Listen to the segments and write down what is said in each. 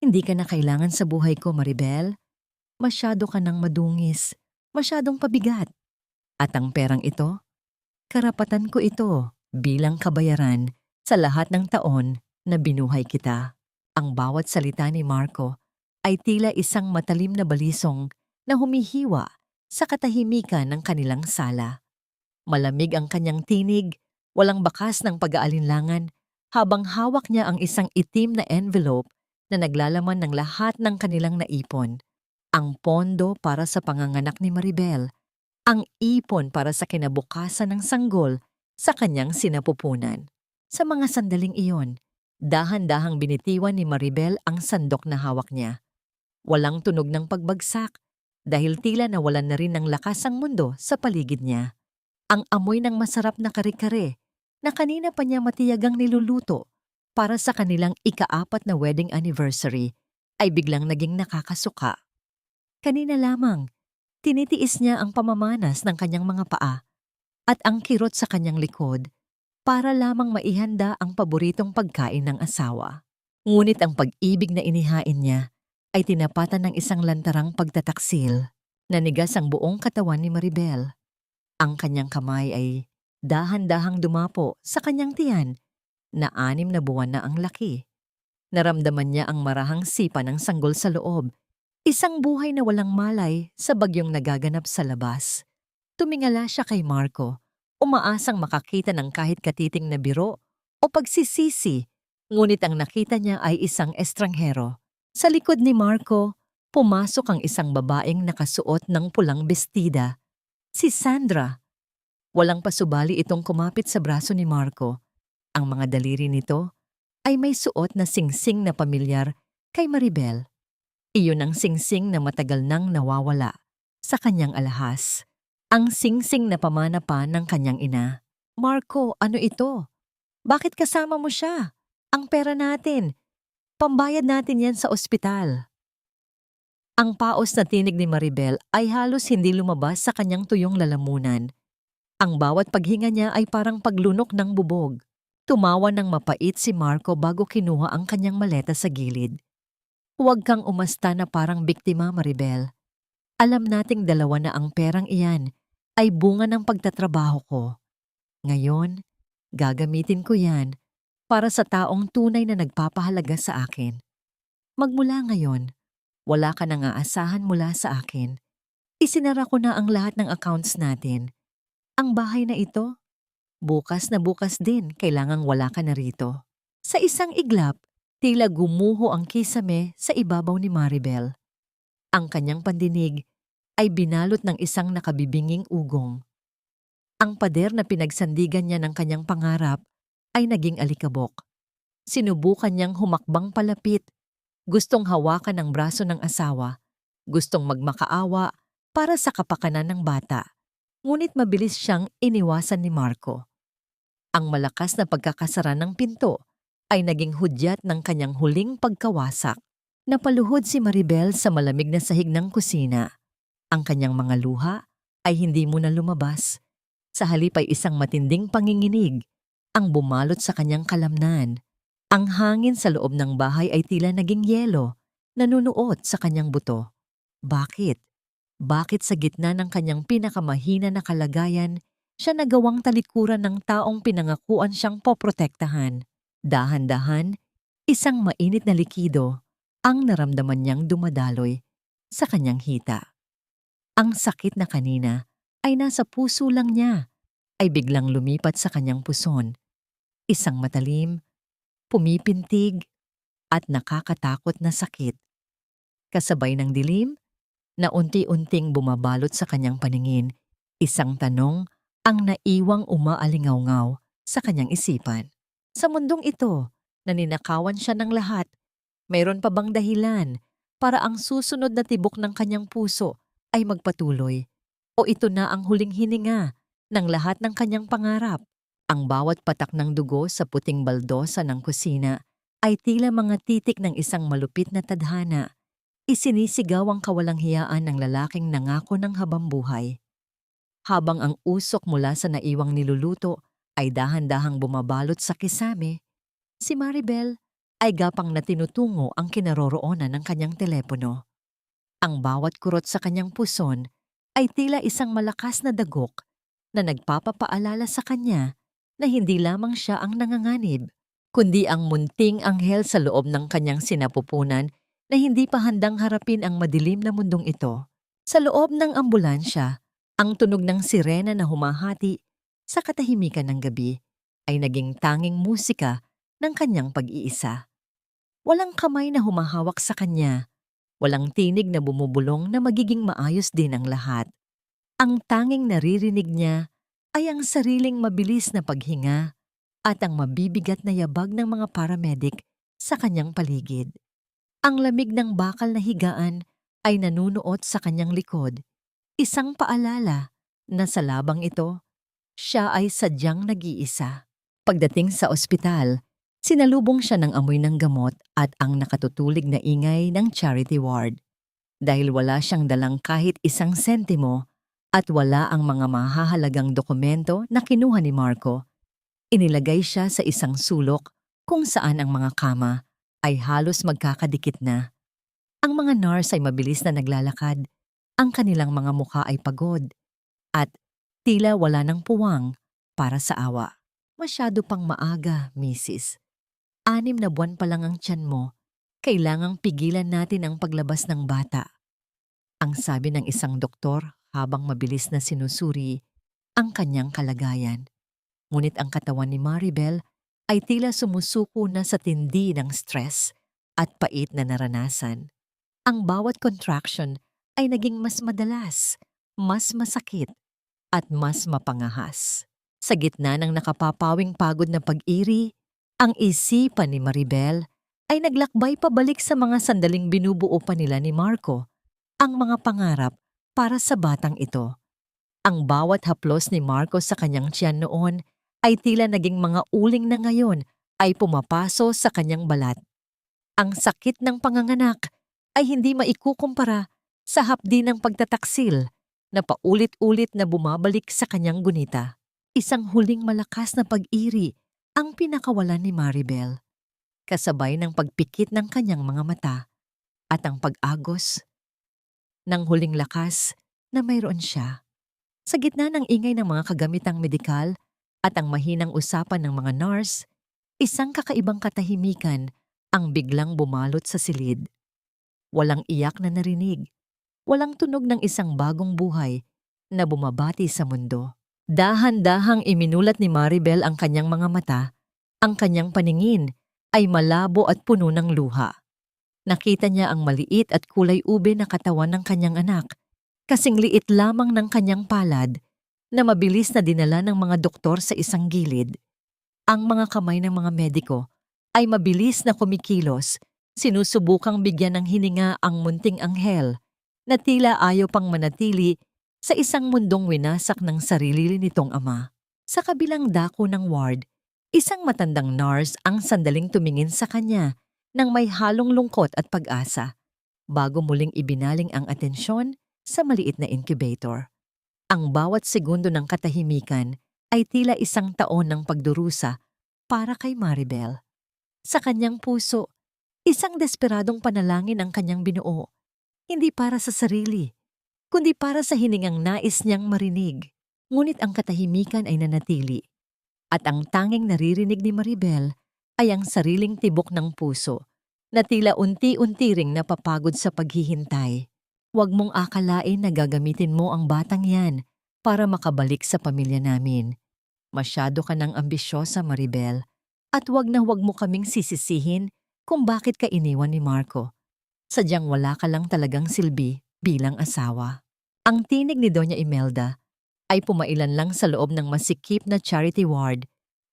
Hindi ka na kailangan sa buhay ko, Maribel. Masyado ka nang madungis, masyadong pabigat. At ang perang ito, karapatan ko ito bilang kabayaran sa lahat ng taon na binuhay kita. Ang bawat salita ni Marco ay tila isang matalim na balisong na humihiwa sa katahimikan ng kanilang sala. Malamig ang kanyang tinig, walang bakas ng pag-aalinlangan, habang hawak niya ang isang itim na envelope na naglalaman ng lahat ng kanilang naipon. Ang pondo para sa panganganak ni Maribel, ang ipon para sa kinabukasan ng sanggol sa kanyang sinapupunan. Sa mga sandaling iyon, dahan-dahang binitiwan ni Maribel ang sandok na hawak niya. Walang tunog ng pagbagsak dahil tila nawalan na rin ng lakas ang mundo sa paligid niya. Ang amoy ng masarap na kare-kare na kanina pa niya matiyagang niluluto para sa kanilang ika-4 na wedding anniversary ay biglang naging nakakasuka. Kanina lamang, tinitiis niya ang pamamanas ng kanyang mga paa at ang kirot sa kanyang likod para lamang maihanda ang paboritong pagkain ng asawa. Ngunit ang pag-ibig na inihain niya ay tinapatan ng isang lantarang pagtataksil. Nanigas ang buong katawan ni Maribel. Ang kanyang kamay ay dahan-dahang dumapo sa kanyang tiyan na 6 na buwan na ang laki. Naramdaman niya ang marahang sipa ng sanggol sa loob, isang buhay na walang malay sa bagyong nagaganap sa labas. Tumingala siya kay Marco, umaasang makakita ng kahit katiting na biro o pagsisisi, ngunit ang nakita niya ay isang estranghero. Sa likod ni Marco, pumasok ang isang babaeng nakasuot ng pulang bestida. Si Sandra. Walang pasubali itong kumapit sa braso ni Marco. Ang mga daliri nito ay may suot na singsing na pamilyar kay Maribel. Iyon ang singsing na matagal nang nawawala sa kanyang alahas. Ang singsing na pamana pa ng kanyang ina. Marco, ano ito? Bakit kasama mo siya? Ang pera natin. Pambayad natin yan sa ospital. Ang paos na tinig ni Maribel ay halos hindi lumabas sa kanyang tuyong lalamunan. Ang bawat paghinga niya ay parang paglunok ng bubog. Tumawa ng mapait si Marco bago kinuha ang kanyang maleta sa gilid. Huwag kang umasta na parang biktima, Maribel. Alam nating dalawa na ang perang iyan ay bunga ng pagtatrabaho ko. Ngayon, gagamitin ko yan para sa taong tunay na nagpapahalaga sa akin. Magmula ngayon, wala ka nang aasahan mula sa akin. Isinara ko na ang lahat ng accounts natin. Ang bahay na ito, bukas na bukas din kailangang wala ka na rito. Sa isang iglap, tila gumuho ang kisame sa ibabaw ni Maribel. Ang kanyang pandinig ay binalot ng isang nakabibinging ugong. Ang pader na pinagsandigan niya ng kanyang pangarap ay naging alikabok. Sinubukan niyang humakbang palapit. Gustong hawakan ang braso ng asawa. Gustong magmakaawa para sa kapakanan ng bata. Ngunit mabilis siyang iniwasan ni Marco. Ang malakas na pagkakasara ng pinto ay naging hudyat ng kanyang huling pagkawasak. Napaluhod si Maribel sa malamig na sahig ng kusina. Ang kanyang mga luha ay hindi muna lumabas. Sa halip ay isang matinding panginginig ang bumalot sa kanyang kalamnan. Ang hangin sa loob ng bahay ay tila naging yelo, nanunuot sa kanyang buto. Bakit? Bakit sa gitna ng kanyang pinakamahina na kalagayan, siya nagawang talikuran ng taong pinangakuan siyang poprotektahan? Dahan-dahan, isang mainit na likido ang naramdaman niyang dumadaloy sa kanyang hita. Ang sakit na kanina ay nasa puso lang niya, ay biglang lumipat sa kanyang puson. Isang matalim, pumipintig, at nakakatakot na sakit. Kasabay ng dilim, na unti-unting bumabalot sa kanyang paningin, isang tanong ang naiwang umaalingaw-ngaw sa kanyang isipan. Sa mundong ito, na ninakawan siya ng lahat, mayroon pa bang dahilan para ang susunod na tibok ng kanyang puso ay magpatuloy? O ito na ang huling hininga ng lahat ng kanyang pangarap? Ang bawat patak ng dugo sa puting baldosa ng kusina ay tila mga titik ng isang malupit na tadhana. Isinisigaw ang kawalang hiyaan ng lalaking nangako ng habambuhay. Habang ang usok mula sa naiwang niluluto ay dahan-dahang bumabalot sa kisame, si Maribel ay gapang na tinutungo ang kinaroroonan ng kanyang telepono. Ang bawat kurot sa kanyang puson ay tila isang malakas na dagok na nagpapapaalala sa kanya na hindi lamang siya ang nanganganib, kundi ang munting anghel sa loob ng kanyang sinapupunan na hindi pa handang harapin ang madilim na mundong ito. Sa loob ng ambulansya, ang tunog ng sirena na humahati sa katahimikan ng gabi ay naging tanging musika ng kanyang pag-iisa. Walang kamay na humahawak sa kanya, walang tinig na bumubulong na magiging maayos din ang lahat. Ang tanging naririnig niya ay ang sariling mabilis na paghinga at ang mabibigat na yabag ng mga paramedic sa kanyang paligid. Ang lamig ng bakal na higaan ay nanunuot sa kanyang likod, isang paalala na sa labang ito, siya ay sadyang nag-iisa. Pagdating sa ospital, sinalubong siya ng amoy ng gamot at ang nakatutulig na ingay ng charity ward. Dahil wala siyang dalang kahit isang sentimo at wala ang mga mahahalagang dokumento na kinuha ni Marco, inilagay siya sa isang sulok kung saan ang mga kama ay halos magkakadikit na. Ang mga nurse ay mabilis na naglalakad, ang kanilang mga mukha ay pagod, at tila wala ng puwang para sa awa. Masyado pang maaga, Mrs. 6 na buwan pa lang ang tiyan mo, kailangang pigilan natin ang paglabas ng bata. Ang sabi ng isang doktor habang mabilis na sinusuri ang kanyang kalagayan. Ngunit ang katawan ni Maribel ay tila sumusuko na sa tindi ng stress at pait na naranasan. Ang bawat contraction ay naging mas madalas, mas masakit, at mas mapangahas. Sa gitna ng nakapapawing pagod na pag-iri, ang isipan ni Maribel ay naglakbay pabalik sa mga sandaling binubuo pa nila ni Marco, ang mga pangarap para sa batang ito. Ang bawat haplos ni Marco sa kanyang tiyan noon ay tila naging mga uling na ngayon ay pumapaso sa kanyang balat. Ang sakit ng panganganak ay hindi maikukumpara sa hapdi ng pagtataksil na paulit-ulit na bumabalik sa kanyang gunita. Isang huling malakas na pag-iri ang pinakawalan ni Maribel, kasabay ng pagpikit ng kanyang mga mata at ang pag-agos ng huling lakas na mayroon siya. Sa gitna ng ingay ng mga kagamitang medikal at ang mahinang usapan ng mga nurse, isang kakaibang katahimikan ang biglang bumalot sa silid. Walang iyak na narinig, walang tunog ng isang bagong buhay na bumabati sa mundo. Dahan-dahang iminulat ni Maribel ang kanyang mga mata, ang kanyang paningin ay malabo at puno ng luha. Nakita niya ang maliit at kulay ube na katawan ng kanyang anak, kasing liit lamang ng kanyang palad na mabilis na dinala ng mga doktor sa isang gilid. Ang mga kamay ng mga mediko ay mabilis na kumikilos, sinusubukang bigyan ng hininga ang munting anghel na tila ayaw pang manatili sa isang mundong winasak ng sarili nitong ama. Sa kabilang dako ng ward, isang matandang nurse ang sandaling tumingin sa kanya nang may halong lungkot at pag-asa, bago muling ibinaling ang atensyon sa maliit na incubator. Ang bawat segundo ng katahimikan ay tila isang taon ng pagdurusa para kay Maribel. Sa kanyang puso, isang desperadong panalangin ang kanyang binuo, hindi para sa sarili, kundi para sa hiningang nais niyang marinig. Ngunit ang katahimikan ay nanatili, at ang tanging naririnig ni Maribel ay ang sariling tibok ng puso na tila unti-unti ring napapagod sa paghihintay. Huwag mong akalain na gagamitin mo ang batang yan para makabalik sa pamilya namin. Masyado ka ng ambisyosa, Maribel, at huwag na huwag mo kaming sisisihin kung bakit ka iniwan ni Marco. Sadyang wala ka lang talagang silbi bilang asawa. Ang tinig ni Doña Imelda ay pumailan lang sa loob ng masikip na charity ward,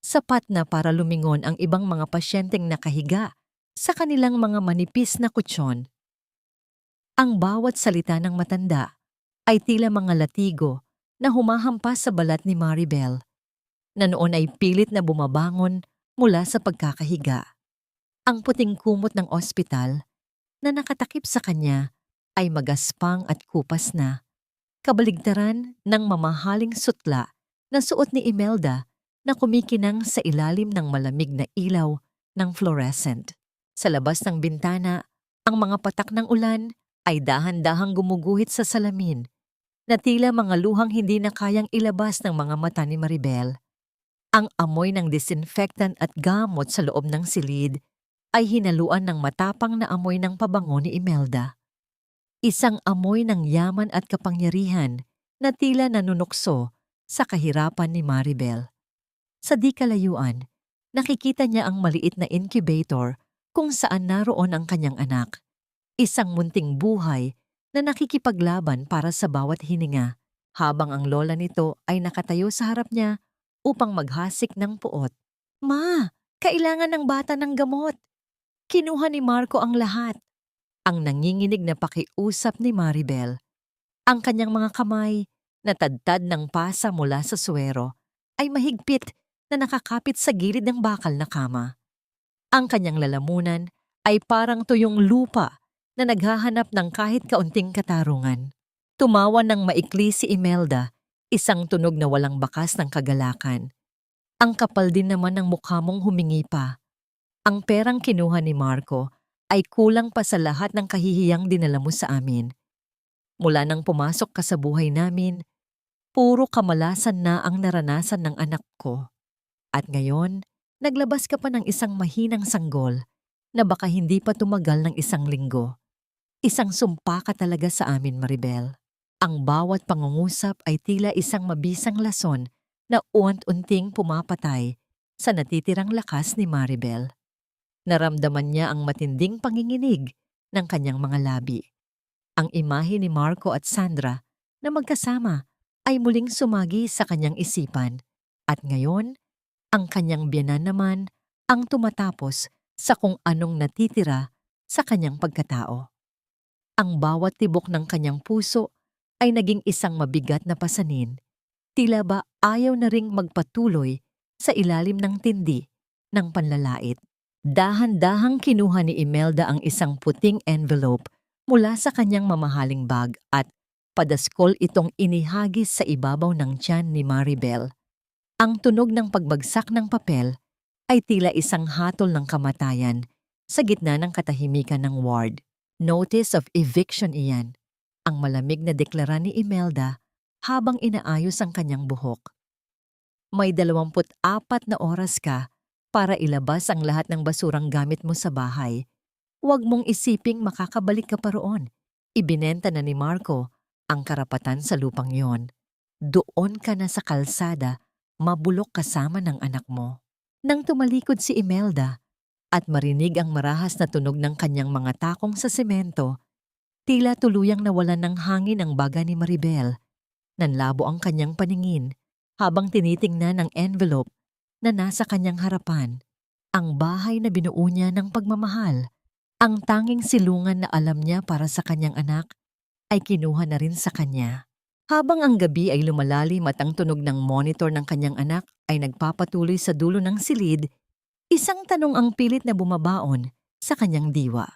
sapat na para lumingon ang ibang mga pasyenteng nakahiga sa kanilang mga manipis na kutsyon. Ang bawat salita ng matanda ay tila mga latigo na humahampas sa balat ni Maribel, na noon ay pilit na bumabangon mula sa pagkakahiga. Ang puting kumot ng ospital na nakatakip sa kanya ay magaspang at kupas na, kabaligtaran ng mamahaling sutla na suot ni Imelda na kumikinang sa ilalim ng malamig na ilaw ng fluorescent. Sa labas ng bintana, ang mga patak ng ulan ay dahan-dahang gumuguhit sa salamin na tila mga luhang hindi na kayang ilabas ng mga mata ni Maribel. Ang amoy ng disinfectant at gamot sa loob ng silid ay hinaluan ng matapang na amoy ng pabango ni Imelda. Isang amoy ng yaman at kapangyarihan na tila nanunukso sa kahirapan ni Maribel. Sa di kalayuan, nakikita niya ang maliit na incubator kung saan naroon ang kanyang anak. Isang munting buhay na nakikipaglaban para sa bawat hininga, habang ang lola nito ay nakatayo sa harap niya upang maghasik ng puot. "Ma, kailangan ng bata ng gamot." Kinuha ni Marco ang lahat. Ang nanginginig na pakiusap ni Maribel. Ang kanyang mga kamay, na tadtad ng pasa mula sa suwero, ay mahigpit na nakakapit sa gilid ng bakal na kama. Ang kanyang lalamunan ay parang tuyong lupa na naghahanap ng kahit kaunting katarungan. Tumawa ng maikli si Imelda, isang tunog na walang bakas ng kagalakan. Ang kapal din naman ng mukha mong humingi pa. Ang perang kinuha ni Marco ay kulang pa sa lahat ng kahihiyang dinala mo sa amin. Mula nang pumasok ka sa buhay namin, puro kamalasan na ang naranasan ng anak ko. At ngayon, naglabas ka pa ng isang mahinang sanggol na baka hindi pa tumagal ng 1 linggo. Isang sumpa ka talaga sa amin, Maribel. Ang bawat pangungusap ay tila isang mabisang lason na uant-unting pumapatay sa natitirang lakas ni Maribel. Naramdaman niya ang matinding panginginig ng kanyang mga labi. Ang imahe ni Marco at Sandra na magkasama ay muling sumagi sa kanyang isipan, at ngayon, ang kanyang biyenan naman ang tumatapos sa kung anong natitira sa kanyang pagkatao. Ang bawat tibok ng kanyang puso ay naging isang mabigat na pasanin. Tila ba ayaw na ring magpatuloy sa ilalim ng tindi ng panlalait. Dahan-dahang kinuha ni Imelda ang isang puting envelope mula sa kanyang mamahaling bag at padaskol itong inihagis sa ibabaw ng tiyan ni Maribel. Ang tunog ng pagbagsak ng papel ay tila isang hatol ng kamatayan sa gitna ng katahimikan ng ward. Notice of eviction iyan, ang malamig na deklara ni Imelda habang inaayos ang kanyang buhok. May 24 na oras ka para ilabas ang lahat ng basurang gamit mo sa bahay. Huwag mong isiping makakabalik ka pa roon. Ibinenta na ni Marco ang karapatan sa lupang yon. Doon ka na sa kalsada, mabulok kasama ng anak mo. Nang tumalikod si Imelda at marinig ang marahas na tunog ng kanyang mga takong sa semento, tila tuluyang nawalan ng hangin ang baga ni Maribel. Nanlabo ang kanyang paningin habang tinitingnan ang envelope na nasa kanyang harapan. Ang bahay na binuo niya ng pagmamahal, ang tanging silungan na alam niya para sa kanyang anak, ay kinuha na rin sa kanya. Habang ang gabi ay lumalalim at ang tunog ng monitor ng kanyang anak ay nagpapatuloy sa dulo ng silid, isang tanong ang pilit na bumabaon sa kanyang diwa.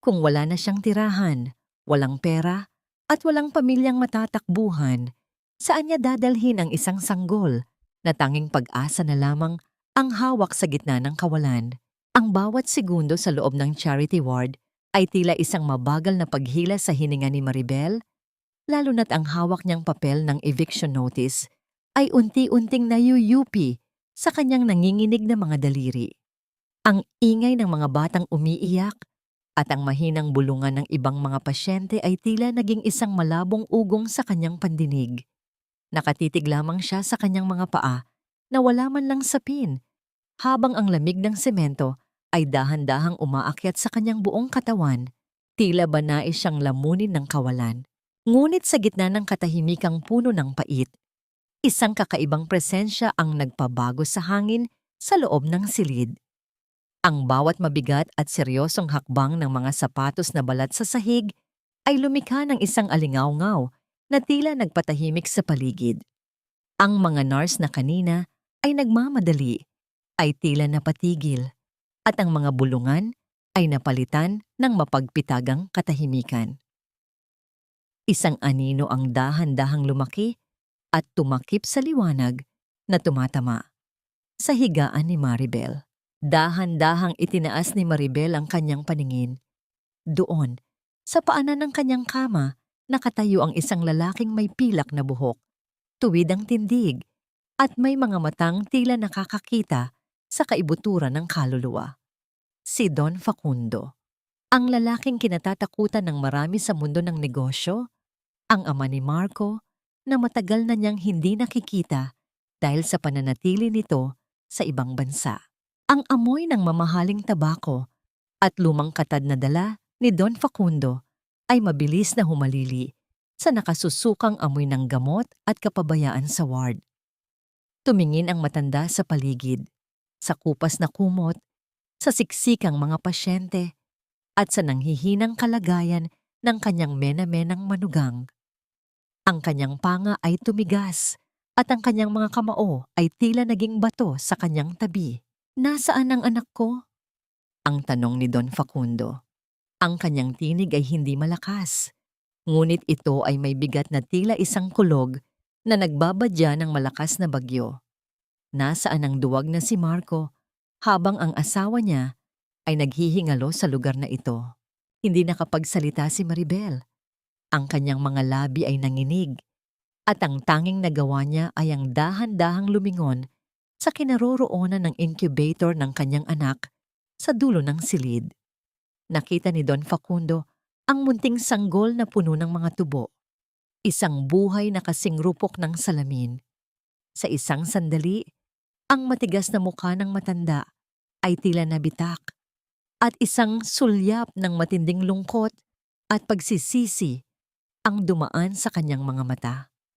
Kung wala na siyang tirahan, walang pera, at walang pamilyang matatakbuhan, saan niya dadalhin ang isang sanggol na tanging pag-asa na lamang ang hawak sa gitna ng kawalan? Ang bawat segundo sa loob ng charity ward ay tila isang mabagal na paghila sa hininga ni Maribel, lalo na't ang hawak niyang papel ng eviction notice ay unti-unting nayuyupi sa kanyang nanginginig na mga daliri. Ang ingay ng mga batang umiiyak at ang mahinang bulungan ng ibang mga pasyente ay tila naging isang malabong ugong sa kanyang pandinig. Nakatitig lamang siya sa kanyang mga paa na wala man lang sapin, habang ang lamig ng semento ay dahan-dahang umaakyat sa kanyang buong katawan, tila ba nais siyang lamunin ng kawalan. Ngunit sa gitna ng katahimikang puno ng pait, isang kakaibang presensya ang nagpabago sa hangin sa loob ng silid. Ang bawat mabigat at seryosong hakbang ng mga sapatos na balat sa sahig ay lumikha ng isang alingaw-ngaw na tila nagpatahimik sa paligid. Ang mga nurse na kanina ay nagmamadali, ay tila napatigil, at ang mga bulungan ay napalitan ng mapagpitagang katahimikan. Isang anino ang dahan-dahang lumaki at tumakip sa liwanag na tumatama sa higaan ni Maribel. Dahan-dahang itinaas ni Maribel ang kanyang paningin. Doon, sa paanan ng kanyang kama, nakatayo ang isang lalaking may pilak na buhok, tuwid ang tindig, at may mga matang tila nakakakita sa kaibuturan ng kaluluwa. Si Don Facundo, ang lalaking kinatatakutan ng marami sa mundo ng negosyo, ang ama ni Marco na matagal na niyang hindi nakikita dahil sa pananatili nito sa ibang bansa. Ang amoy ng mamahaling tabako at lumang katad na dala ni Don Facundo ay mabilis na humalili sa nakasusukang amoy ng gamot at kapabayaan sa ward. Tumingin ang matanda sa paligid, sa kupas na kumot, sa siksikang mga pasyente, at sa nanghihinang kalagayan ng kanyang mena-menang manugang. Ang kanyang panga ay tumigas at ang kanyang mga kamao ay tila naging bato sa kanyang tabi. "Nasaan ang anak ko?" ang tanong ni Don Facundo. Ang kanyang tinig ay hindi malakas, ngunit ito ay may bigat na tila isang kulog na nagbabadya ng malakas na bagyo. Nasaan ang duwag na si Marco habang ang asawa niya ay naghihingalo sa lugar na ito? Hindi nakapagsalita si Maribel. Ang kanyang mga labi ay nanginig at ang tanging nagawa niya ay ang dahan-dahang lumingon sa kinaroroonan ng incubator ng kanyang anak sa dulo ng silid. Nakita ni Don Facundo ang munting sanggol na puno ng mga tubo, isang buhay na kasing rupok ng salamin. Sa isang sandali, ang matigas na mukha ng matanda ay tila nabitak at isang sulyap ng matinding lungkot at pagsisisi ang dumaan sa kanyang mga mata.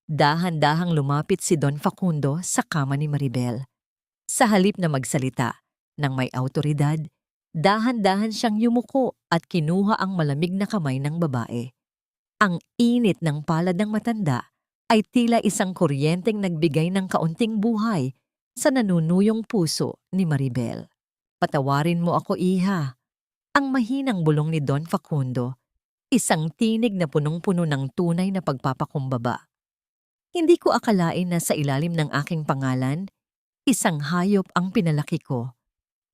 Dahan-dahang lumapit si Don Facundo sa kama ni Maribel. Sa halip na magsalita ng may awtoridad, dahan-dahan siyang yumuko at kinuha ang malamig na kamay ng babae. Ang init ng palad ng matanda ay tila isang kuryenteng nagbigay ng kaunting buhay sa nanunuyong puso ni Maribel. "Patawarin mo ako, iha." Ang mahinang bulong ni Don Facundo, isang tinig na punong-puno ng tunay na pagpapakumbaba. "Hindi ko akalain na sa ilalim ng aking pangalan, isang hayop ang pinalaki ko.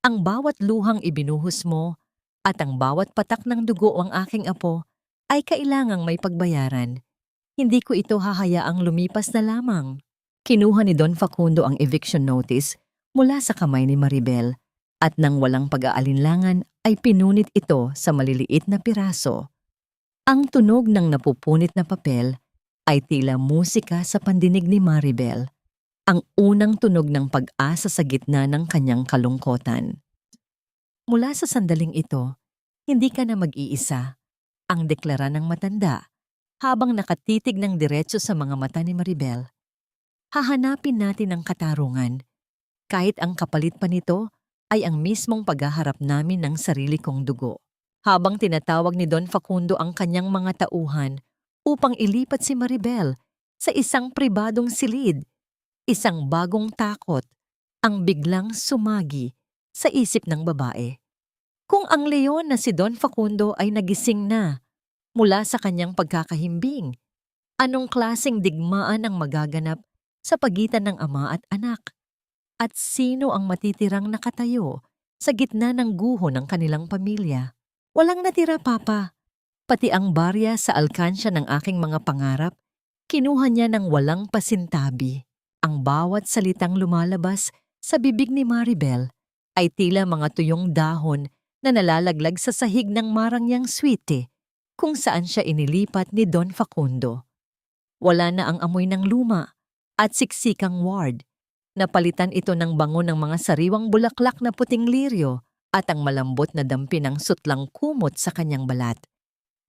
Ang bawat luhang ibinuhos mo at ang bawat patak ng dugo ang aking apo ay kailangang may pagbayaran. Hindi ko ito hahayaang lumipas na lamang." Kinuha ni Don Facundo ang eviction notice mula sa kamay ni Maribel at nang walang pag-aalinlangan ay pinunit ito sa maliliit na piraso. Ang tunog ng napupunit na papel ay tila musika sa pandinig ni Maribel, ang unang tunog ng pag-asa sa gitna ng kanyang kalungkotan. "Mula sa sandaling ito, hindi ka na mag-iisa," ang deklara ng matanda habang nakatitig ng diretso sa mga mata ni Maribel. "Hahanapin natin ang katarungan, kahit ang kapalit pa nito ay ang mismong paghaharap namin ng sarili kong dugo." Habang tinatawag ni Don Facundo ang kanyang mga tauhan upang ilipat si Maribel sa isang pribadong silid, isang bagong takot ang biglang sumagi sa isip ng babae. Kung ang leon na si Don Facundo ay nagising na mula sa kanyang pagkakahimbing, anong klaseng digmaan ang magaganap sa pagitan ng ama at anak? At sino ang matitirang nakatayo sa gitna ng guho ng kanilang pamilya? "Walang natira, Papa. Pati ang barya sa alkansya ng aking mga pangarap, kinuha niya ng walang pasintabi." Ang bawat salitang lumalabas sa bibig ni Maribel ay tila mga tuyong dahon na nalalaglag sa sahig ng marangyang suite kung saan siya inilipat ni Don Facundo. Wala na ang amoy ng luma at siksikang ward. Napalitan ito ng bango ng mga sariwang bulaklak na puting liryo at ang malambot na dampi ng sutlang kumot sa kanyang balat.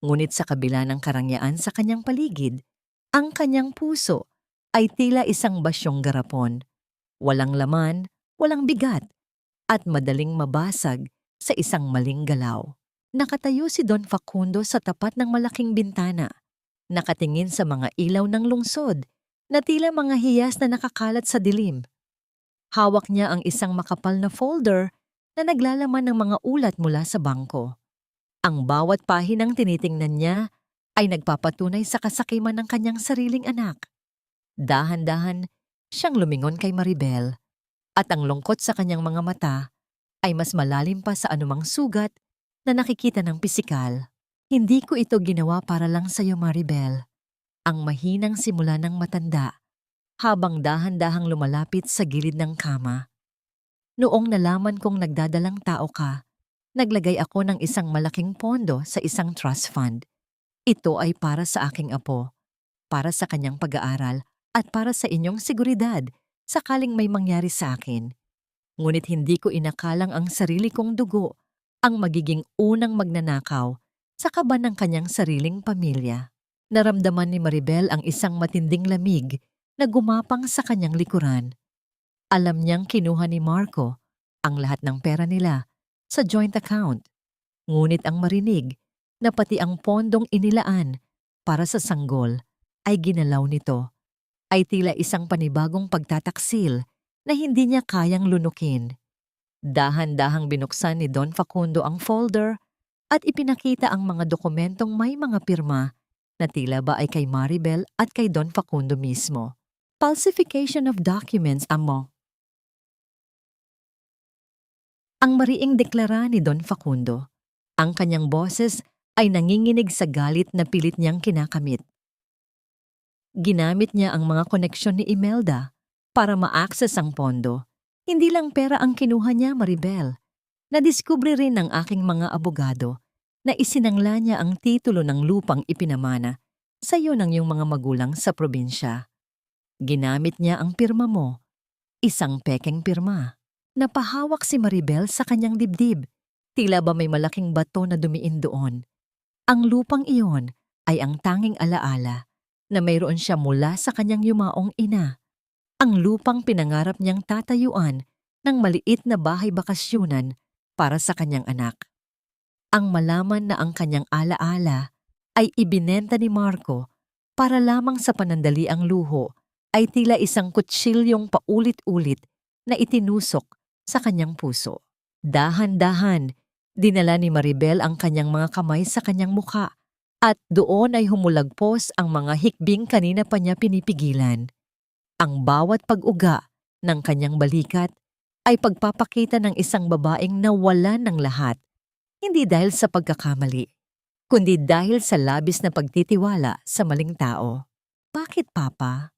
Ngunit sa kabila ng karangyaan sa kanyang paligid, ang kanyang puso ay tila isang basyong garapon. Walang laman, walang bigat, at madaling mabasag sa isang maling galaw. Nakatayo si Don Facundo sa tapat ng malaking bintana, nakatingin sa mga ilaw ng lungsod na tila mga hiyas na nakakalat sa dilim. Hawak niya ang isang makapal na folder na naglalaman ng mga ulat mula sa bangko. Ang bawat pahinang tinitingnan niya ay nagpapatunay sa kasakiman ng kanyang sariling anak. Dahan-dahan siyang lumingon kay Maribel at ang lungkot sa kanyang mga mata ay mas malalim pa sa anumang sugat na nakikita ng pisikal. Hindi ko ito ginawa para lang sa'yo, Maribel. Ang mahinang simula ng matanda habang dahan-dahang lumalapit sa gilid ng kama. Noong nalaman kong nagdadalang tao ka, naglagay ako ng isang malaking pondo sa isang trust fund. Ito ay para sa aking apo, para sa kanyang pag-aaral at para sa inyong seguridad sakaling may mangyari sa akin. Ngunit hindi ko inakalang ang sarili kong dugo ang magiging unang magnanakaw sa kaban ng kanyang sariling pamilya. Naramdaman ni Maribel ang isang matinding lamig na gumapang sa kanyang likuran. Alam niyang kinuha ni Marco ang lahat ng pera nila sa joint account. Ngunit ang marinig na pati ang pondong inilaan para sa sanggol ay ginalaw nito ay tila isang panibagong pagtataksil na hindi niya kayang lunukin. Dahan-dahang binuksan ni Don Facundo ang folder at ipinakita ang mga dokumentong may mga pirma na tila ba ay kay Maribel at kay Don Facundo mismo. Falsification of documents, amo. Ang mariing deklara ni Don Facundo. Ang kanyang boses ay nanginginig sa galit na pilit niyang kinakamit. Ginamit niya ang mga koneksyon ni Imelda para ma-access ang pondo. Hindi lang pera ang kinuha niya, Maribel. Nadiskubre rin ng aking mga abogado na isinangla niya ang titulo ng lupang ipinamana sa iyo ng iyong mga magulang sa probinsya. Ginamit niya ang pirma mo, isang pekeng pirma. Napahawak si Maribel sa kanyang dibdib. Tila ba may malaking bato na dumiin doon. Ang lupang iyon ay ang tanging alaala na mayroon siya mula sa kanyang yumaong ina. Ang lupang pinangarap niyang tatayuan ng maliit na bahay bakasyunan para sa kanyang anak. Ang malaman na ang kanyang alaala ay ibinenta ni Marco para lamang sa panandaliang luho ay tila isang kutsilyong paulit-ulit na itinusok sa kanyang puso. Dahan-dahan, dinala ni Maribel ang kanyang mga kamay sa kanyang muka at doon ay humulagpos ang mga hikbing kanina pa niya pinipigilan. Ang bawat pag-uga ng kanyang balikat ay pagpapakita ng isang babaeng nawalan ng lahat, hindi dahil sa pagkakamali, kundi dahil sa labis na pagtitiwala sa maling tao. Bakit, Papa?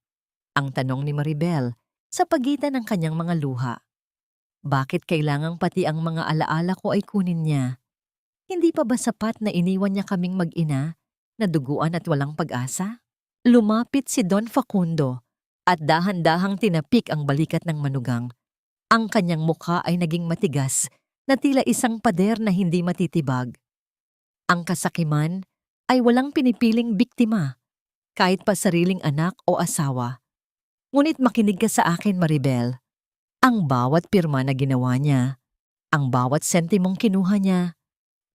Ang tanong ni Maribel sa pagitan ng kanyang mga luha. Bakit kailangang pati ang mga alaala ko ay kunin niya? Hindi pa ba sapat na iniwan niya kaming mag-ina na duguan at walang pag-asa? Lumapit si Don Facundo at dahan-dahang tinapik ang balikat ng manugang. Ang kanyang mukha ay naging matigas na tila isang pader na hindi matitibag. Ang kasakiman ay walang pinipiling biktima, kahit pa sariling anak o asawa. Ngunit makinig ka sa akin, Maribel. Ang bawat pirma na ginawa niya, ang bawat sentimong kinuha niya,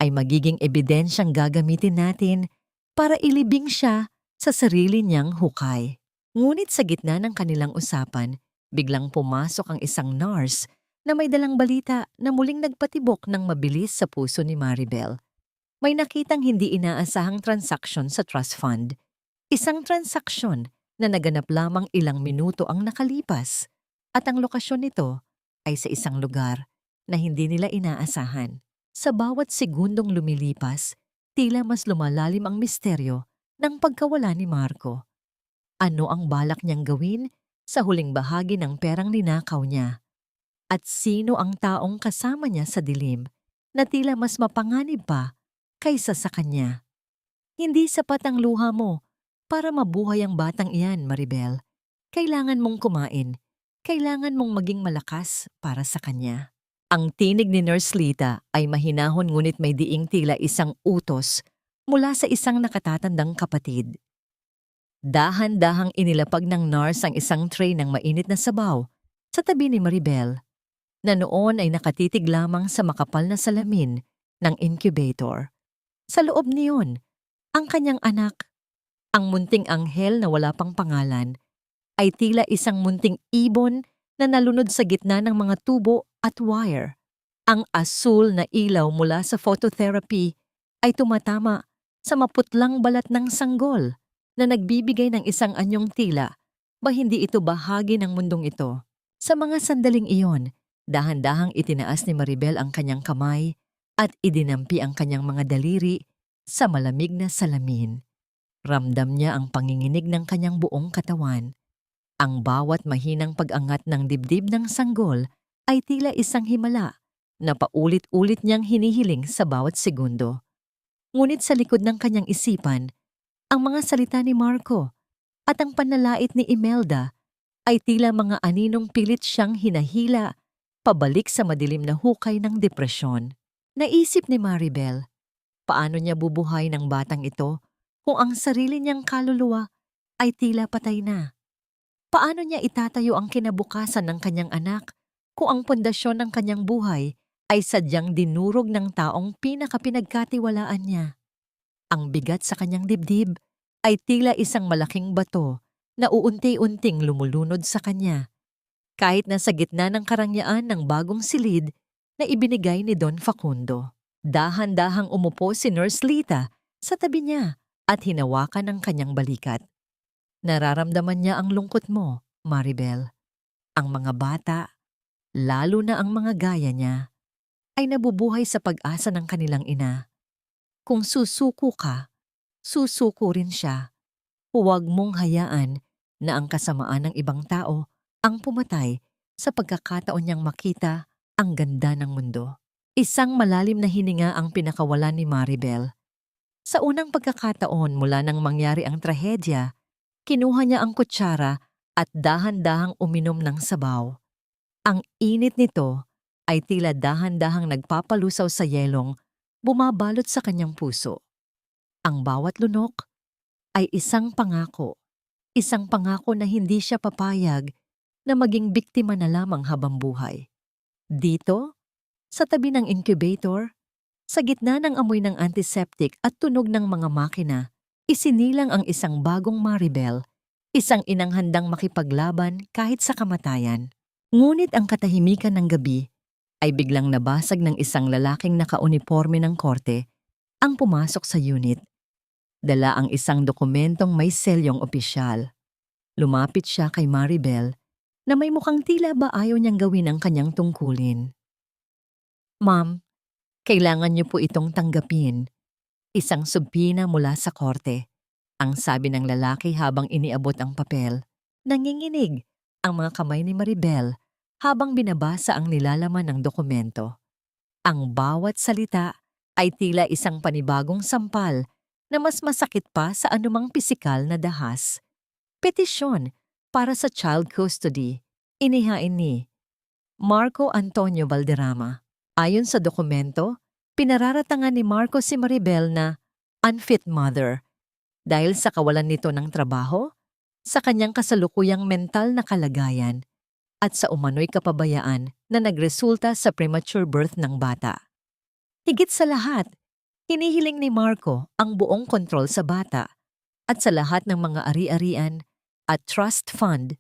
ay magiging ebidensyang gagamitin natin para ilibing siya sa sarili niyang hukay. Ngunit sa gitna ng kanilang usapan, biglang pumasok ang isang nurse na may dalang balita na muling nagpatibok ng mabilis sa puso ni Maribel. May nakitang hindi inaasahang transaksyon sa trust fund. Isang transaksyon na naganap lamang ilang minuto ang nakalipas at ang lokasyon nito ay sa isang lugar na hindi nila inaasahan. Sa bawat segundong lumilipas, tila mas lumalalim ang misteryo ng pagkawala ni Marco. Ano ang balak niyang gawin sa huling bahagi ng perang ninakaw niya? At sino ang taong kasama niya sa dilim na tila mas mapanganib pa kaysa sa kanya? Hindi sapat ang luha mo para mabuhay ang batang iyan, Maribel. Kailangan mong kumain. Kailangan mong maging malakas para sa kanya. Ang tinig ni Nurse Lita ay mahinahon ngunit may diing tila isang utos mula sa isang nakatatandang kapatid. Dahan-dahang inilapag ng nurse ang isang tray ng mainit na sabaw sa tabi ni Maribel, na noon ay nakatitig lamang sa makapal na salamin ng incubator. Sa loob niyon, ang kanyang anak, ang munting anghel na wala pang pangalan, ay tila isang munting ibon na nalunod sa gitna ng mga tubo at wire. Ang asul na ilaw mula sa phototherapy ay tumatama sa maputlang balat ng sanggol na nagbibigay ng isang anyong tila ba hindi ito bahagi ng mundong ito. Sa mga sandaling iyon, Dahan-dahang itinaas ni Maribel ang kanyang kamay at idinampi ang kanyang mga daliri sa malamig na salamin. Ramdam niya ang panginginig ng kanyang buong katawan. Ang bawat mahinang pag-angat ng dibdib ng sanggol ay tila isang himala na paulit-ulit niyang hinihiling sa bawat segundo. Ngunit sa likod ng kanyang isipan, ang mga salita ni Marco at ang panlalait ni Imelda ay tila mga aninong pilit siyang hinahila pabalik sa madilim na hukay ng depresyon. Naisip ni Maribel, paano niya bubuhay ng batang ito kung ang sarili niyang kaluluwa ay tila patay na? Paano niya itatayo ang kinabukasan ng kanyang anak kung ang pundasyon ng kanyang buhay ay sadyang dinurog ng taong pinakapinagkatiwalaan niya? Ang bigat sa kanyang dibdib ay tila isang malaking bato na uunti-unting lumulunod sa kanya. Kahit na sa gitna ng karangyaan ng bagong silid na ibinigay ni Don Facundo. Dahan-dahang umupo si Nurse Lita sa tabi niya at hinawakan ang kanyang balikat. Nararamdaman niya ang lungkot mo, Maribel. Ang mga bata, lalo na ang mga gaya niya, ay nabubuhay sa pag-asa ng kanilang ina. Kung susuko ka, susuko rin siya. Huwag mong hayaan na ang kasamaan ng ibang tao ang pumatay sa pagkakataon niyang makita ang ganda ng mundo. Isang malalim na hininga ang pinakawalan ni Maribel. Sa unang pagkakataon mula nang mangyari ang trahedya, kinuha niya ang kutsara at dahan-dahang uminom ng sabaw. Ang init nito ay tila dahan-dahang nagpapalusaw sa yelong bumabalot sa kanyang puso. Ang bawat lunok ay isang pangako na hindi siya papayag na maging biktima na lamang habang buhay. Dito, sa tabi ng incubator, sa gitna ng amoy ng antiseptic at tunog ng mga makina, isinilang ang isang bagong Maribel, isang inang handang makipaglaban kahit sa kamatayan. Ngunit ang katahimikan ng gabi ay biglang nabasag ng isang lalaking nakauniporme ng korte ang pumasok sa unit. Dala ang isang dokumentong may selyong opisyal. Lumapit siya kay Maribel na may mukhang tila ba ayaw niyang gawin ang kanyang tungkulin. Ma'am, kailangan niyo po itong tanggapin. Isang subpina mula sa korte. Ang sabi ng lalaki habang iniabot ang papel. Nanginginig ang mga kamay ni Maribel habang binabasa ang nilalaman ng dokumento. Ang bawat salita ay tila isang panibagong sampal na mas masakit pa sa anumang pisikal na dahas. Petisyon para sa child custody, inihain ni Marco Antonio Valderrama. Ayon sa dokumento, pinararatangan ni Marco si Maribel na unfit mother dahil sa kawalan nito ng trabaho, sa kanyang kasalukuyang mental na kalagayan, at sa umano'y kapabayaan na nagresulta sa premature birth ng bata. Higit sa lahat, hinihiling ni Marco ang buong kontrol sa bata at sa lahat ng mga ari-arian at trust fund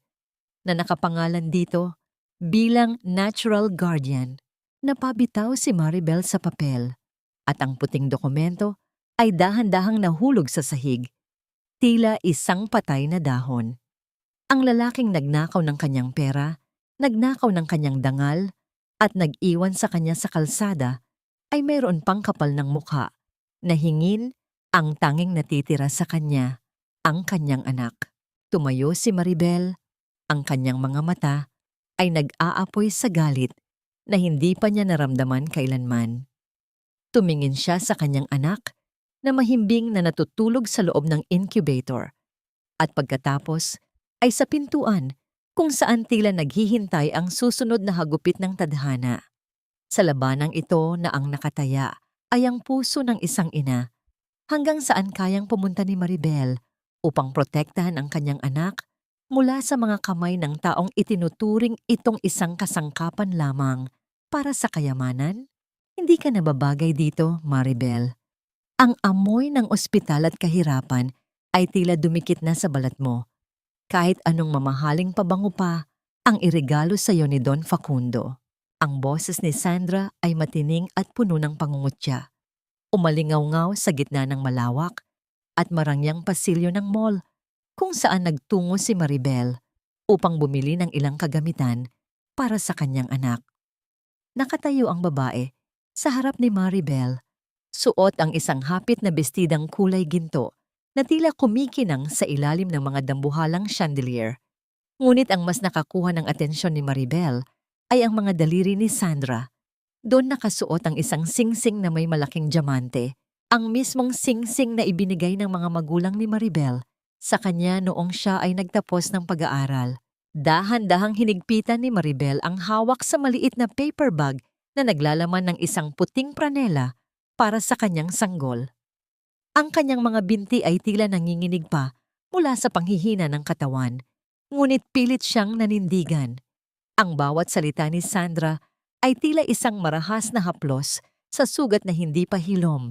na nakapangalan dito bilang natural guardian. Napabitaw si Maribel sa papel at ang puting dokumento ay dahan-dahang nahulog sa sahig, tila isang patay na dahon. Ang lalaking nagnakaw ng kanyang pera, nagnakaw ng kanyang dangal, at nag-iwan sa kanya sa kalsada ay mayroon pang kapal ng mukha na hingin ang tanging natitira sa kanya, ang kanyang anak. Tumayo si Maribel, ang kanyang mga mata ay nag-aapoy sa galit na hindi pa niya naramdaman kailanman. Tumingin siya sa kanyang anak na mahimbing na natutulog sa loob ng incubator at pagkatapos ay sa pintuan kung saan tila naghihintay ang susunod na hagupit ng tadhana. Sa labanang ito na ang nakataya ay ang puso ng isang ina hanggang saan kayang pumunta ni Maribel upang protektahan ang kanyang anak mula sa mga kamay ng taong itinuturing itong isang kasangkapan lamang para sa kayamanan. Hindi ka nababagay dito, Maribel. Ang amoy ng ospital at kahirapan ay tila dumikit na sa balat mo. Kahit anong mamahaling pabango pa ang iregalo sa iyo ni Don Facundo. Ang boses ni Sandra ay matining at puno ng pangungutya. Umalingaw-ngaw sa gitna ng malawak at marangyang pasilyo ng mall kung saan nagtungo si Maribel upang bumili ng ilang kagamitan para sa kanyang anak. Nakatayo ang babae sa harap ni Maribel. Suot ang isang hapit na bestidang kulay ginto na tila kumikinang sa ilalim ng mga dambuhalang chandelier. Ngunit ang mas nakakuha ng atensyon ni Maribel ay ang mga daliri ni Sandra. Doon nakasuot ang isang singsing na may malaking diamante, ang mismong singsing na ibinigay ng mga magulang ni Maribel sa kanya noong siya ay nagtapos ng pag-aaral. Dahan-dahang hinigpitan ni Maribel ang hawak sa maliit na paper bag na naglalaman ng isang puting pranela para sa kanyang sanggol. Ang kanyang mga binti ay tila nanginginig pa mula sa panghihina ng katawan, ngunit pilit siyang nanindigan. Ang bawat salita ni Sandra ay tila isang marahas na haplos sa sugat na hindi pa hilom,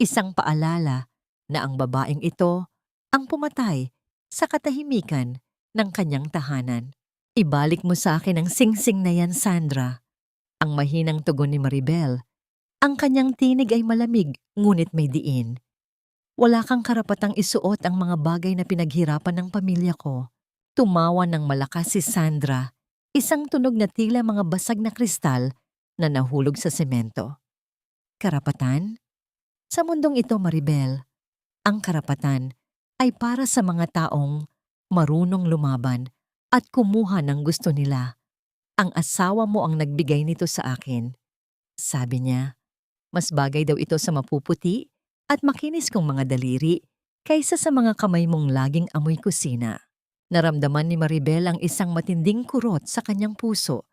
isang paalala na ang babaeng ito ang pumatay sa katahimikan ng kanyang tahanan. Ibalik mo sa akin ang singsing na yan, Sandra. Ang mahinang tugon ni Maribel. Ang kanyang tinig ay malamig, ngunit may diin. Wala kang karapatang isuot ang mga bagay na pinaghirapan ng pamilya ko. Tumawa ng malakas si Sandra, isang tunog na tila mga basag na kristal na nahulog sa semento. Karapatan? Sa mundong ito, Maribel, ang karapatan ay para sa mga taong marunong lumaban at kumuha ng gusto nila. Ang asawa mo ang nagbigay nito sa akin. Sabi niya, mas bagay daw ito sa mapuputi at makinis kong mga daliri kaysa sa mga kamay mong laging amoy kusina. Naramdaman ni Maribel ang isang matinding kurot sa kanyang puso,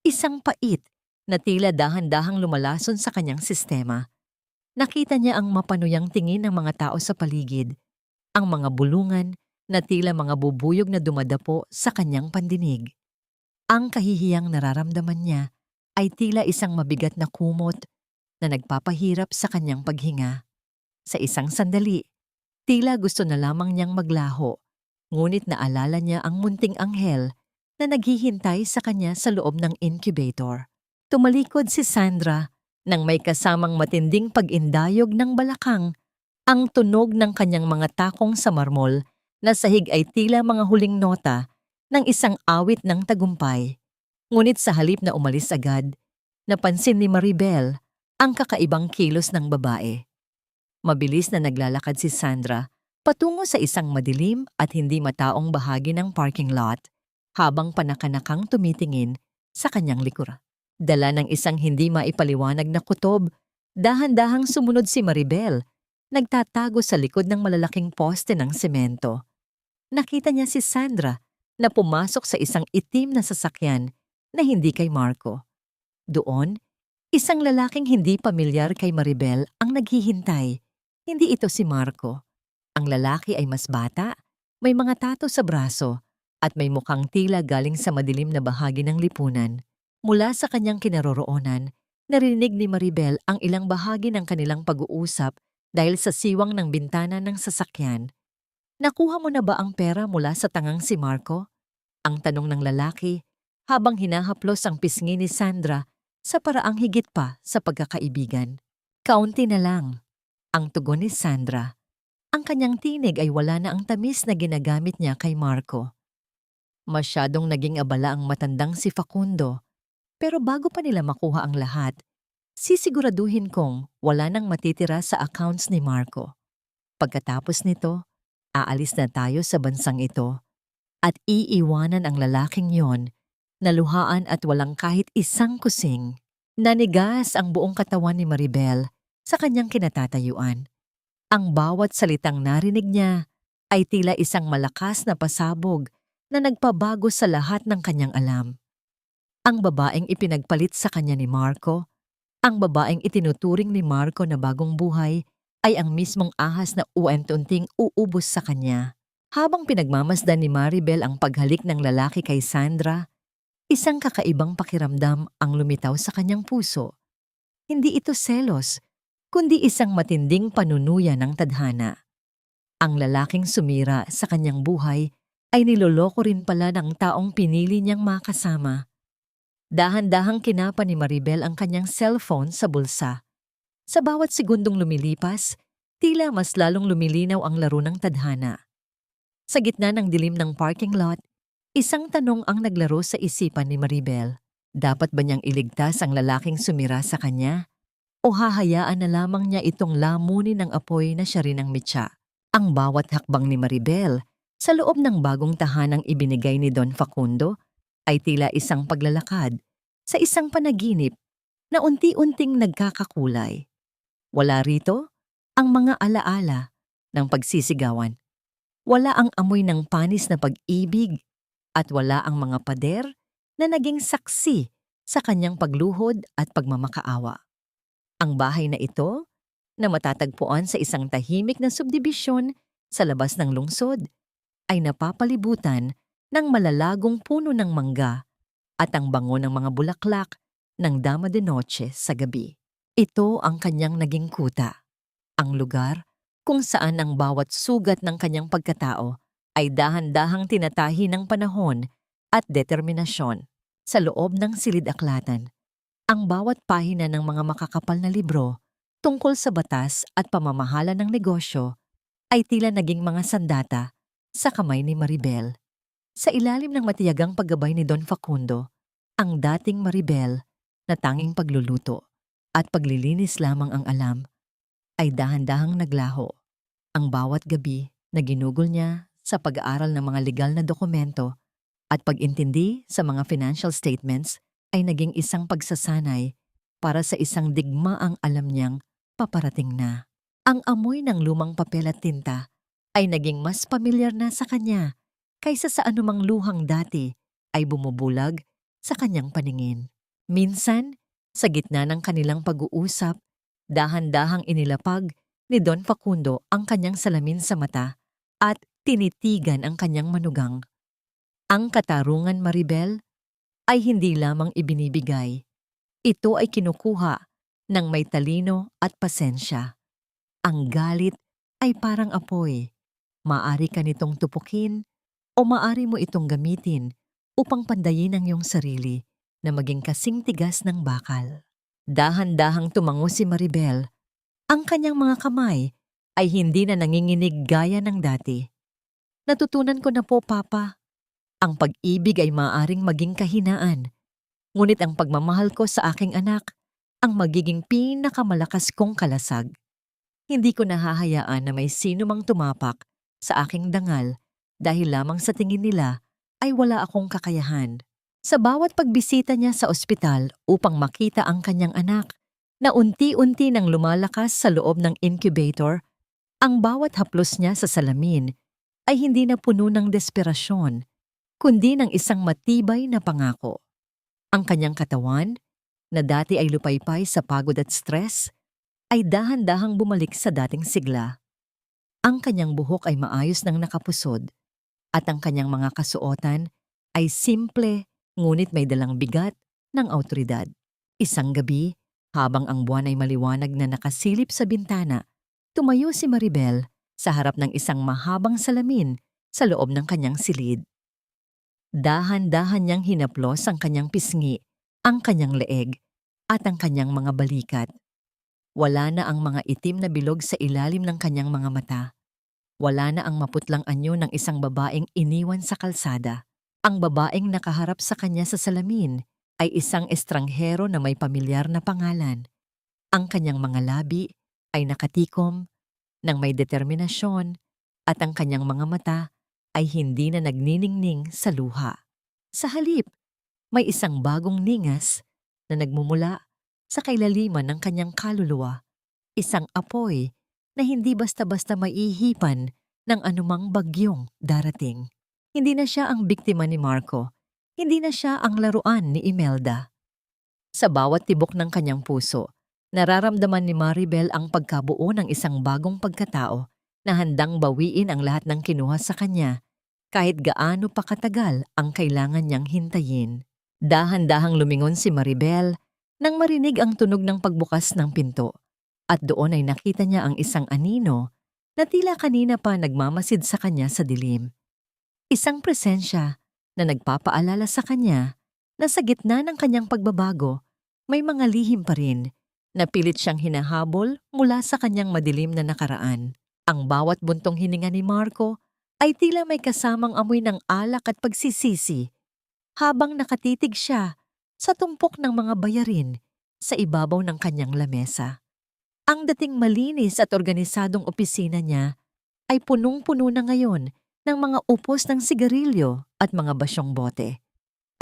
isang pait na tila dahan-dahang lumalason sa kanyang sistema. Nakita niya ang mapanuyang tingin ng mga tao sa paligid, ang mga bulungan na tila mga bubuyog na dumadapo sa kanyang pandinig. Ang kahihiyang nararamdaman niya ay tila isang mabigat na kumot na nagpapahirap sa kanyang paghinga. Sa isang sandali, tila gusto na lamang niyang maglaho, ngunit naalala niya ang munting anghel na naghihintay sa kanya sa loob ng incubator. Tumalikod si Sandra nang may kasamang matinding pag-indayog ng balakang. Ang tunog ng kanyang mga takong sa marmol na sahig ay tila mga huling nota ng isang awit ng tagumpay. Ngunit sa halip na umalis agad, napansin ni Maribel ang kakaibang kilos ng babae. Mabilis na naglalakad si Sandra patungo sa isang madilim at hindi mataong bahagi ng parking lot habang panakanakang tumitingin sa kanyang likuran. Dala ng isang hindi maipaliwanag na kutob, dahan-dahang sumunod si Maribel, nagtatago sa likod ng malalaking poste ng semento. Nakita niya si Sandra na pumasok sa isang itim na sasakyan na hindi kay Marco. Doon, isang lalaking hindi pamilyar kay Maribel ang naghihintay. Hindi ito si Marco. Ang lalaki ay mas bata, may mga tato sa braso, at may mukhang tila galing sa madilim na bahagi ng lipunan. Mula sa kanyang kinaroroonan, narinig ni Maribel ang ilang bahagi ng kanilang pag-uusap dahil sa siwang ng bintana ng sasakyan. Nakuha mo na ba ang pera mula sa tangang si Marco? Ang tanong ng lalaki habang hinahaplos ang pisngi ni Sandra sa paraang higit pa sa pagkakaibigan. Kaunti na lang, ang tugon ni Sandra. Ang kanyang tinig ay wala na ang tamis na ginagamit niya kay Marco. Masyadong naging abala ang matandang si Facundo. Pero bago pa nila makuha ang lahat, sisiguraduhin kong wala nang matitira sa accounts ni Marco. Pagkatapos nito, aalis na tayo sa bansang ito at iiwanan ang lalaking yon na luhaan at walang kahit isang kusing. Nanigas ang buong katawan ni Maribel sa kanyang kinatatayuan. Ang bawat salitang narinig niya ay tila isang malakas na pasabog na nagpabago sa lahat ng kanyang alam. Ang babaeng ipinagpalit sa kanya ni Marco, ang babaeng itinuturing ni Marco na bagong buhay, ay ang mismong ahas na uunti-unting uubos sa kanya. Habang pinagmamasdan ni Maribel ang paghalik ng lalaki kay Sandra, isang kakaibang pakiramdam ang lumitaw sa kanyang puso. Hindi ito selos, kundi isang matinding panunuya ng tadhana. Ang lalaking sumira sa kanyang buhay ay niloloko rin pala ng taong pinili niyang makasama. Dahan-dahang kinapa ni Maribel ang kanyang cellphone sa bulsa. Sa bawat segundong lumilipas, tila mas lalong lumilinaw ang laro ng tadhana. Sa gitna ng dilim ng parking lot, isang tanong ang naglaro sa isipan ni Maribel. Dapat ba niyang iligtas ang lalaking sumira sa kanya? O hahayaan na lamang niya itong lamunin ng apoy na siya rin ang mitya? Ang bawat hakbang ni Maribel sa loob ng bagong tahanang ibinigay ni Don Facundo ay tila isang paglalakad sa isang panaginip na unti-unting nagkakakulay. Wala rito ang mga alaala ng pagsisigawan. Wala ang amoy ng panis na pag-ibig at wala ang mga pader na naging saksi sa kanyang pagluhod at pagmamakaawa. Ang bahay na ito, na matatagpuan sa isang tahimik na subdibisyon sa labas ng lungsod, ay napapalibutan ng malalagong puno ng mangga at ang bango ng mga bulaklak ng Dama de Noche sa gabi. Ito ang kanyang naging kuta, ang lugar kung saan ang bawat sugat ng kanyang pagkatao ay dahan-dahang tinatahi ng panahon at determinasyon. Sa loob ng silid-aklatan, ang bawat pahina ng mga makakapal na libro tungkol sa batas at pamamahala ng negosyo ay tila naging mga sandata sa kamay ni Maribel. Sa ilalim ng matiyagang paggabay ni Don Facundo, ang dating Maribel na tanging pagluluto at paglilinis lamang ang alam ay dahan-dahang naglaho. Ang bawat gabi na ginugol niya sa pag-aaral ng mga legal na dokumento at pag-intindi sa mga financial statements ay naging isang pagsasanay para sa isang digmaang alam niyang paparating na. Ang amoy ng lumang papel at tinta ay naging mas pamilyar na sa kanya kaysa sa anumang luhang dati ay bumubulag sa kanyang paningin. Minsan, sa gitna ng kanilang pag-uusap, dahan-dahang inilapag ni Don Facundo ang kanyang salamin sa mata at tinitigan ang kanyang manugang. Ang katarungan, Maribel, ay hindi lamang ibinibigay. Ito ay kinukuha ng may talino at pasensya. Ang galit ay parang apoy. Maari ka nitong tupukin o maari mo itong gamitin upang pandayin ang iyong sarili na maging kasing tigas ng bakal. Dahan-dahang tumango si Maribel. Ang kanyang mga kamay ay hindi na nanginginig gaya ng dati. Natutunan ko na po, Papa. Ang pag-ibig ay maaaring maging kahinaan, ngunit ang pagmamahal ko sa aking anak ang magiging pinakamalakas kong kalasag. Hindi ko nahahayaan na may sino mang tumapak sa aking dangal dahil lamang sa tingin nila ay wala akong kakayahan. Sa bawat pagbisita niya sa ospital upang makita ang kanyang anak na unti-unti nang lumalakas sa loob ng incubator, ang bawat haplos niya sa salamin ay hindi na puno ng desperasyon, kundi ng isang matibay na pangako. Ang kanyang katawan, na dati ay lupaypay sa pagod at stress, ay dahan-dahang bumalik sa dating sigla. Ang kanyang buhok ay maayos nang nakapusod, at ang kanyang mga kasuotan ay simple ngunit may dalang bigat ng awtoridad. Isang gabi, habang ang buwan ay maliwanag na nakasilip sa bintana, tumayo si Maribel sa harap ng isang mahabang salamin sa loob ng kanyang silid. Dahan-dahan niyang hinaplos ang kanyang pisngi, ang kanyang leeg, at ang kanyang mga balikat. Wala na ang mga itim na bilog sa ilalim ng kanyang mga mata. Wala na ang maputlang anyo ng isang babaeng iniwan sa kalsada. Ang babaeng nakaharap sa kanya sa salamin ay isang estranghero na may pamilyar na pangalan. Ang kanyang mga labi ay nakatikom ng may determinasyon at ang kanyang mga mata ay hindi na nagniningning sa luha. Sa halip, may isang bagong ningas na nagmumula sa kailaliman ng kanyang kaluluwa, isang apoy na hindi basta-basta maihipan ng anumang bagyong darating. Hindi na siya ang biktima ni Marco, hindi na siya ang laruan ni Imelda. Sa bawat tibok ng kanyang puso, nararamdaman ni Maribel ang pagkabuo ng isang bagong pagkatao na handang bawiin ang lahat ng kinuha sa kanya, kahit gaano pa katagal ang kailangan niyang hintayin. Dahan-dahang lumingon si Maribel nang marinig ang tunog ng pagbukas ng pinto, at doon ay nakita niya ang isang anino na tila kanina pa nagmamasid sa kanya sa dilim. Isang presensya na nagpapaalala sa kanya na sa gitna ng kanyang pagbabago, may mga lihim pa rin na pilit siyang hinahabol mula sa kanyang madilim na nakaraan. Ang bawat buntong hininga ni Marco ay tila may kasamang amoy ng alak at pagsisisi. Habang nakatitig siya sa tumpok ng mga bayarin sa ibabaw ng kanyang lamesa. Ang dating malinis at organisadong opisina niya ay punong-puno na ngayon ng mga upos ng sigarilyo at mga basyong bote.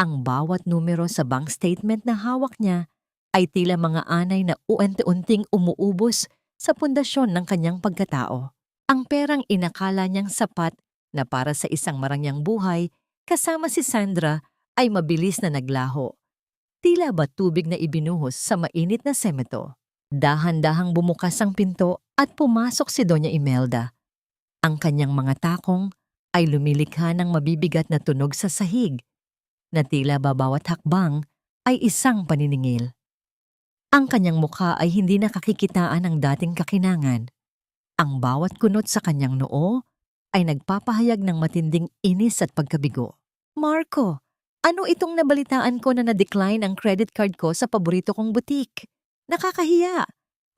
Ang bawat numero sa bank statement na hawak niya ay tila mga anay na unti-unting umuubos sa pundasyon ng kanyang pagkatao. Ang perang inakala niyang sapat na para sa isang marangyang buhay kasama si Sandra ay mabilis na naglaho. Tila ba tubig na ibinuhos sa mainit na semento. Dahan-dahang bumukas ang pinto at pumasok si Doña Imelda. Ang kanyang mga takong ay lumilikha ng mabibigat na tunog sa sahig, na tila ba bawat hakbang ay isang paniningil. Ang kanyang mukha ay hindi nakakikitaan ng dating kakinangan. Ang bawat kunot sa kanyang noo ay nagpapahayag ng matinding inis at pagkabigo. Marco, ano itong nabalitaan ko na na-decline ang credit card ko sa paborito kong butik? Nakakahiya.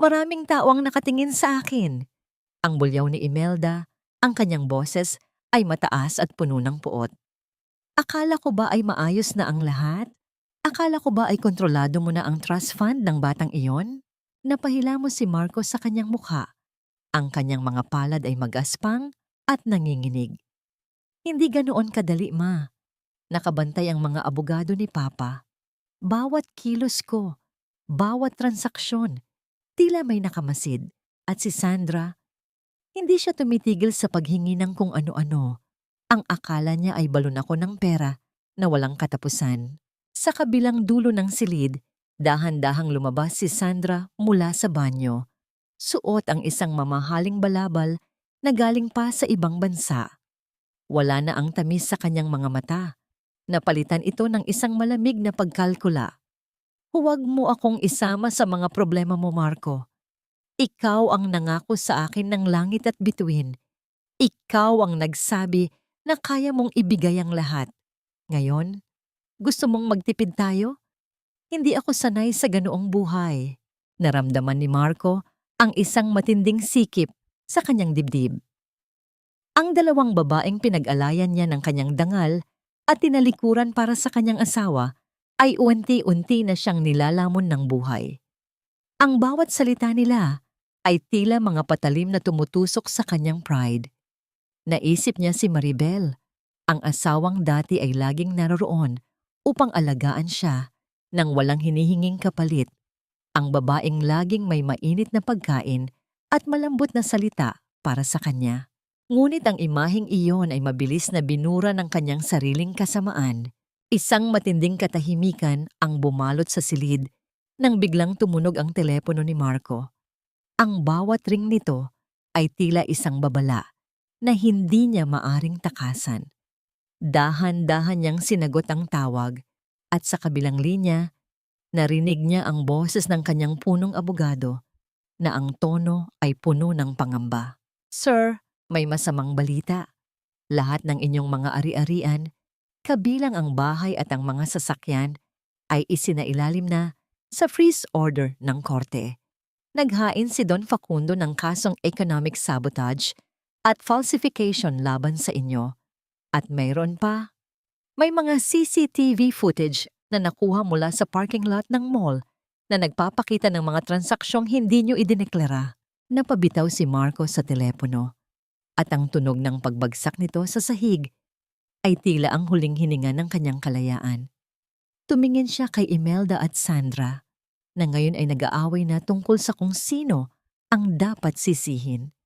Maraming tao ang nakatingin sa akin. Ang bulyaw ni Imelda, ang kanyang boses ay mataas at puno ng puot. Akala ko ba ay maayos na ang lahat? Akala ko ba ay kontrolado mo na ang trust fund ng batang iyon? Napahila mo si Marco sa kanyang mukha. Ang kanyang mga palad ay magaspang at nanginginig. Hindi ganoon kadali, ma. Nakabantay ang mga abogado ni Papa. Bawat kilos ko, bawat transaksyon, tila may nakamasid. At si Sandra, hindi siya tumitigil sa paghingi ng kung ano-ano. Ang akala niya ay balon ako ng pera na walang katapusan. Sa kabilang dulo ng silid, dahan-dahang lumabas si Sandra mula sa banyo. Suot ang isang mamahaling balabal na galing pa sa ibang bansa. Wala na ang tamis sa kanyang mga mata. Napalitan ito ng isang malamig na pagkalkula. Huwag mo akong isama sa mga problema mo, Marco. Ikaw ang nangako sa akin ng langit at bituin. Ikaw ang nagsabi na kaya mong ibigay ang lahat. Ngayon, gusto mong magtipid tayo? Hindi ako sanay sa ganoong buhay. Naramdaman ni Marco ang isang matinding sikip sa kanyang dibdib. Ang dalawang babaeng pinag-alayan niya ng kanyang dangal at tinalikuran para sa kanyang asawa ay unti-unti na siyang nilalamon ng buhay. Ang bawat salita nila ay tila mga patalim na tumutusok sa kanyang pride. Naisip niya si Maribel, ang asawang dati ay laging naroroon upang alagaan siya nang walang hinihinging kapalit. Ang babaeng laging may mainit na pagkain at malambot na salita para sa kanya. Ngunit ang imaheng iyon ay mabilis na binura ng kanyang sariling kasamaan. Isang matinding katahimikan ang bumalot sa silid nang biglang tumunog ang telepono ni Marco. Ang bawat ring nito ay tila isang babala na hindi niya maaring takasan. Dahan-dahan niyang sinagot ang tawag at sa kabilang linya, narinig niya ang boses ng kanyang punong abogado na ang tono ay puno ng pangamba. Sir, may masamang balita. Lahat ng inyong mga ari-arian, kabilang ang bahay at ang mga sasakyan, ay isinailalim na sa freeze order ng korte. Naghain si Don Facundo ng kasong economic sabotage at falsification laban sa inyo. At mayroon pa, may mga CCTV footage na nakuha mula sa parking lot ng mall na nagpapakita ng mga transaksyong hindi nyo idineklara. Napabitaw si Marco sa telepono at ang tunog ng pagbagsak nito sa sahig ay tila ang huling hininga ng kanyang kalayaan. Tumingin siya kay Imelda at Sandra na ngayon ay nag-aaway na tungkol sa kung sino ang dapat sisihin.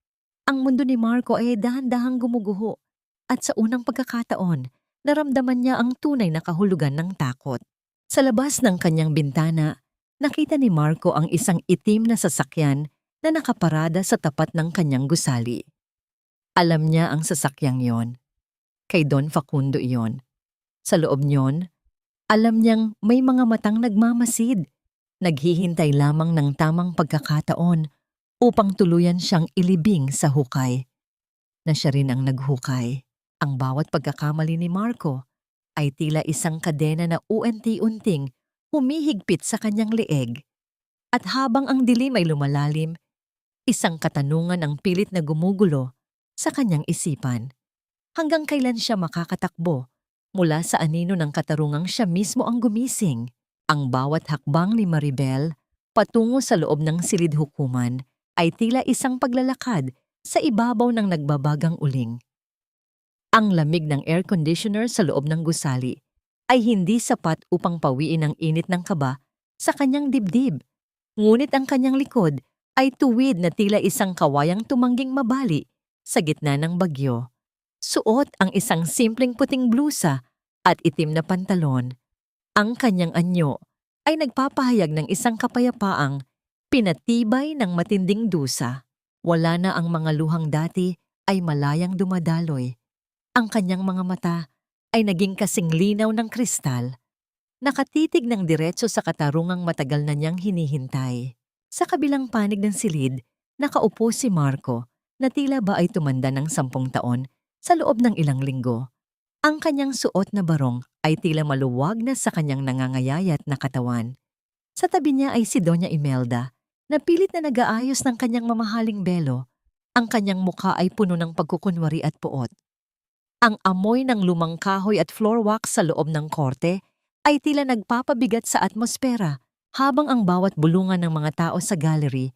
Ang mundo ni Marco ay dahan-dahang gumuguho at sa unang pagkakataon, naramdaman niya ang tunay na kahulugan ng takot. Sa labas ng kanyang bintana, nakita ni Marco ang isang itim na sasakyan na nakaparada sa tapat ng kanyang gusali. Alam niya ang sasakyang yon. Kay Don Facundo iyon. Sa loob niyon, alam niyang may mga matang nagmamasid. Naghihintay lamang ng tamang pagkakataon upang tuluyan siyang ilibing sa hukay. Na siya rin ang naghukay. Ang bawat pagkakamali ni Marco ay tila isang kadena na unti-unting humihigpit sa kanyang leeg. At habang ang dilim ay lumalalim, isang katanungan ang pilit na gumugulo sa kanyang isipan. Hanggang kailan siya makakatakbo mula sa anino ng katarungang siya mismo ang gumising? Ang bawat hakbang ni Maribel patungo sa loob ng silid hukuman ay tila isang paglalakad sa ibabaw ng nagbabagang uling. Ang lamig ng air conditioner sa loob ng gusali ay hindi sapat upang pawiin ang init ng kaba sa kanyang dibdib. Ngunit ang kanyang likod ay tuwid na tila isang kawayang tumangging mabali sa gitna ng bagyo. Suot ang isang simpleng puting blusa at itim na pantalon. Ang kanyang anyo ay nagpapahayag ng isang kapayapaang pinatibay ng matinding dusa. Wala na ang mga luhang dati ay malayang dumadaloy. Ang kanyang mga mata ay naging kasing linaw ng kristal. Nakatitig ng diretso sa katarungang matagal na niyang hinihintay. Sa kabilang panig ng silid, nakaupo si Marco na tila ba ay tumanda ng 10 taon sa loob ng ilang linggo. Ang kanyang suot na barong ay tila maluwag na sa kanyang nangangayayat na katawan. Sa tabi niya ay si Doña Imelda na pilit na nag-aayos ng kanyang mamahaling belo. Ang kanyang mukha ay puno ng pagkukunwari at puot. Ang amoy ng lumang kahoy at floor wax sa loob ng korte ay tila nagpapabigat sa atmosfera habang ang bawat bulungan ng mga tao sa gallery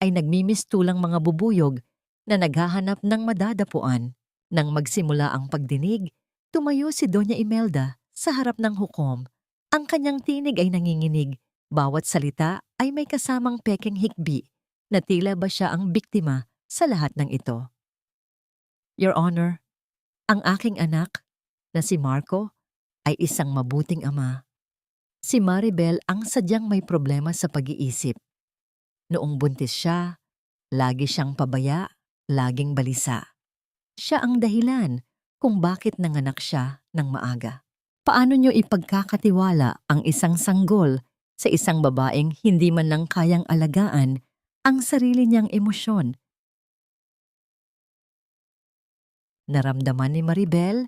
ay nagmimistulang mga bubuyog na naghahanap ng madadapuan. Nang magsimula ang pagdinig, tumayo si Doña Imelda sa harap ng hukom. Ang kanyang tinig ay nanginginig. Bawat salita ay may kasamang pekeng hikbi na tila ba siya ang biktima sa lahat ng ito. Your Honor, ang aking anak na si Marco ay isang mabuting ama. Si Maribel ang sadyang may problema sa pag-iisip. Noong buntis siya, lagi siyang pabaya, laging balisa. Siya ang dahilan kung bakit nanganak siya ng maaga. Paano niyo ipagkakatiwala ang isang sanggol sa isang babaeng hindi man lang kayang alagaan ang sarili niyang emosyon? Naramdaman ni Maribel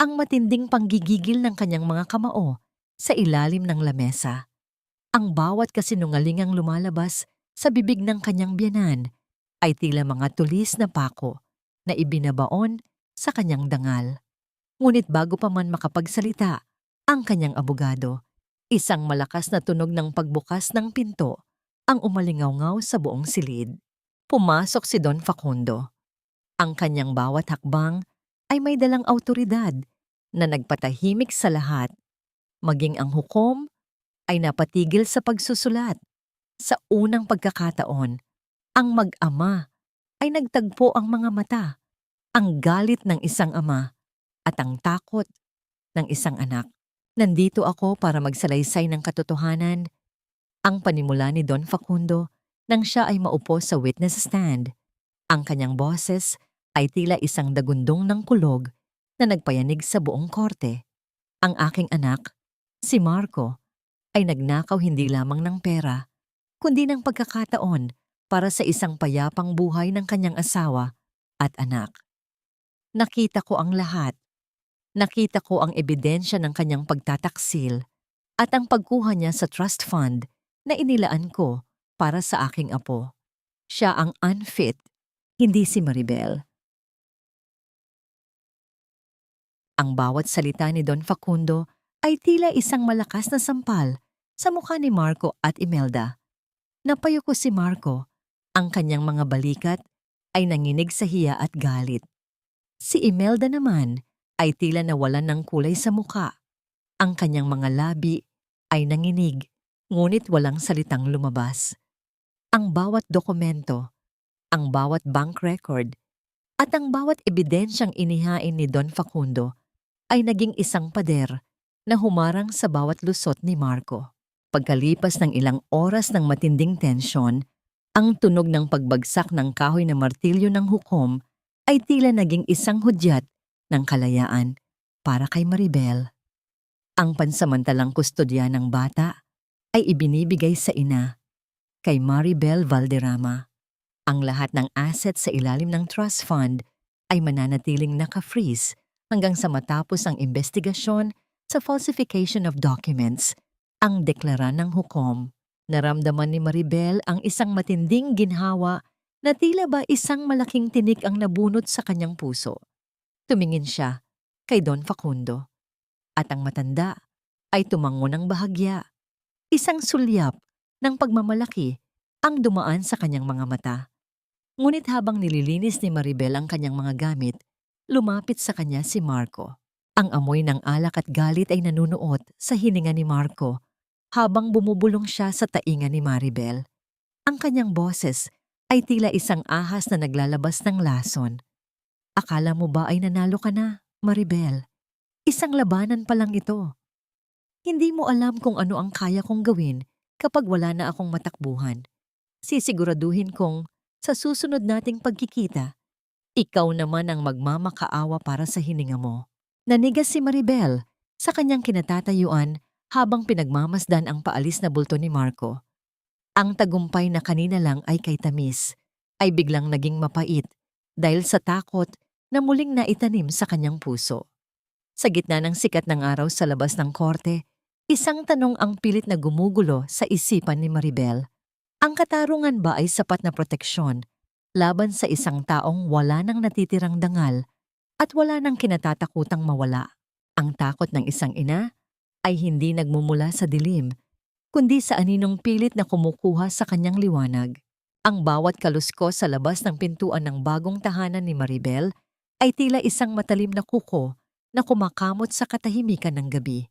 ang matinding panggigigil ng kanyang mga kamao sa ilalim ng lamesa. Ang bawat kasinungalingang lumalabas sa bibig ng kanyang biyanan ay tila mga tulis na pako na ibinabaon sa kanyang dangal. Ngunit bago pa man makapagsalita, ang kanyang abogado, isang malakas na tunog ng pagbukas ng pinto ang umalingaw-ngaw sa buong silid. Pumasok si Don Facundo. Ang kanyang bawat hakbang ay may dalang awtoridad na nagpatahimik sa lahat. Maging ang hukom ay napatigil sa pagsusulat. Sa unang pagkakataon, ang mag-ama ay nagtagpo ang mga mata, ang galit ng isang ama at ang takot ng isang anak. Nandito ako para magsalaysay ng katotohanan, ang panimula ni Don Facundo nang siya ay maupo sa witness stand. Ang kanyang boses ay tila isang dagundong ng kulog na nagpayanig sa buong korte. Ang aking anak, si Marco, ay nagnakaw hindi lamang ng pera, kundi ng pagkakataon para sa isang payapang buhay ng kanyang asawa at anak. Nakita ko ang lahat. Nakita ko ang ebidensya ng kanyang pagtataksil at ang pagkuha niya sa trust fund na inilaan ko para sa aking apo. Siya ang unfit, hindi si Maribel. Ang bawat salita ni Don Facundo ay tila isang malakas na sampal sa mukha ni Marco at Imelda. Napayuko si Marco. Ang kanyang mga balikat ay nanginig sa hiya at galit. Si Imelda naman ay tila nawalan ng kulay sa mukha. Ang kanyang mga labi ay nanginig, ngunit walang salitang lumabas. Ang bawat dokumento, ang bawat bank record, at ang bawat ebidensyang inihain ni Don Facundo ay naging isang pader na humarang sa bawat lusot ni Marco. Pagkalipas ng ilang oras ng matinding tensyon, ang tunog ng pagbagsak ng kahoy na martilyo ng hukom ay tila naging isang hudyat ng kalayaan para kay Maribel. Ang pansamantalang kustodya ng bata ay ibinibigay sa ina, kay Maribel Valderrama. Ang lahat ng assets sa ilalim ng trust fund ay mananatiling naka-freeze hanggang sa matapos ang investigasyon sa falsification of documents, ang deklara ng hukom. Naramdaman ni Maribel ang isang matinding ginhawa na tila ba isang malaking tinik ang nabunot sa kanyang puso. Tumingin siya kay Don Facundo at ang matanda ay tumango ng bahagya. Isang sulyap ng pagmamalaki ang dumaan sa kanyang mga mata. Ngunit habang nililinis ni Maribel ang kanyang mga gamit, lumapit sa kanya si Marco. Ang amoy ng alak at galit ay nanunuot sa hininga ni Marco habang bumubulong siya sa tainga ni Maribel. Ang kanyang boses ay tila isang ahas na naglalabas ng lason. Akala mo ba ay nanalo ka na, Maribel? Isang labanan pa lang ito. Hindi mo alam kung ano ang kaya kong gawin kapag wala na akong matakbuhan. Sisiguraduhin kong sa susunod nating pagkikita, ikaw naman ang magmamakaawa para sa hininga mo. Nanigas si Maribel sa kanyang kinatatayuan habang pinagmamasdan ang paalis na bulto ni Marco. Ang tagumpay na kanina lang ay kay tamis, ay biglang naging mapait dahil sa takot na muling naitanim sa kanyang puso. Sa gitna ng sikat ng araw sa labas ng korte, isang tanong ang pilit na gumugulo sa isipan ni Maribel. Ang katarungan ba ay sapat na proteksyon laban sa isang taong wala nang natitirang dangal at wala nang kinatatakutang mawala? Ang takot ng isang ina ay hindi nagmumula sa dilim, kundi sa aninong pilit na kumukuha sa kanyang liwanag. Ang bawat kaluskos sa labas ng pintuan ng bagong tahanan ni Maribel ay tila isang matalim na kuko na kumakamot sa katahimikan ng gabi.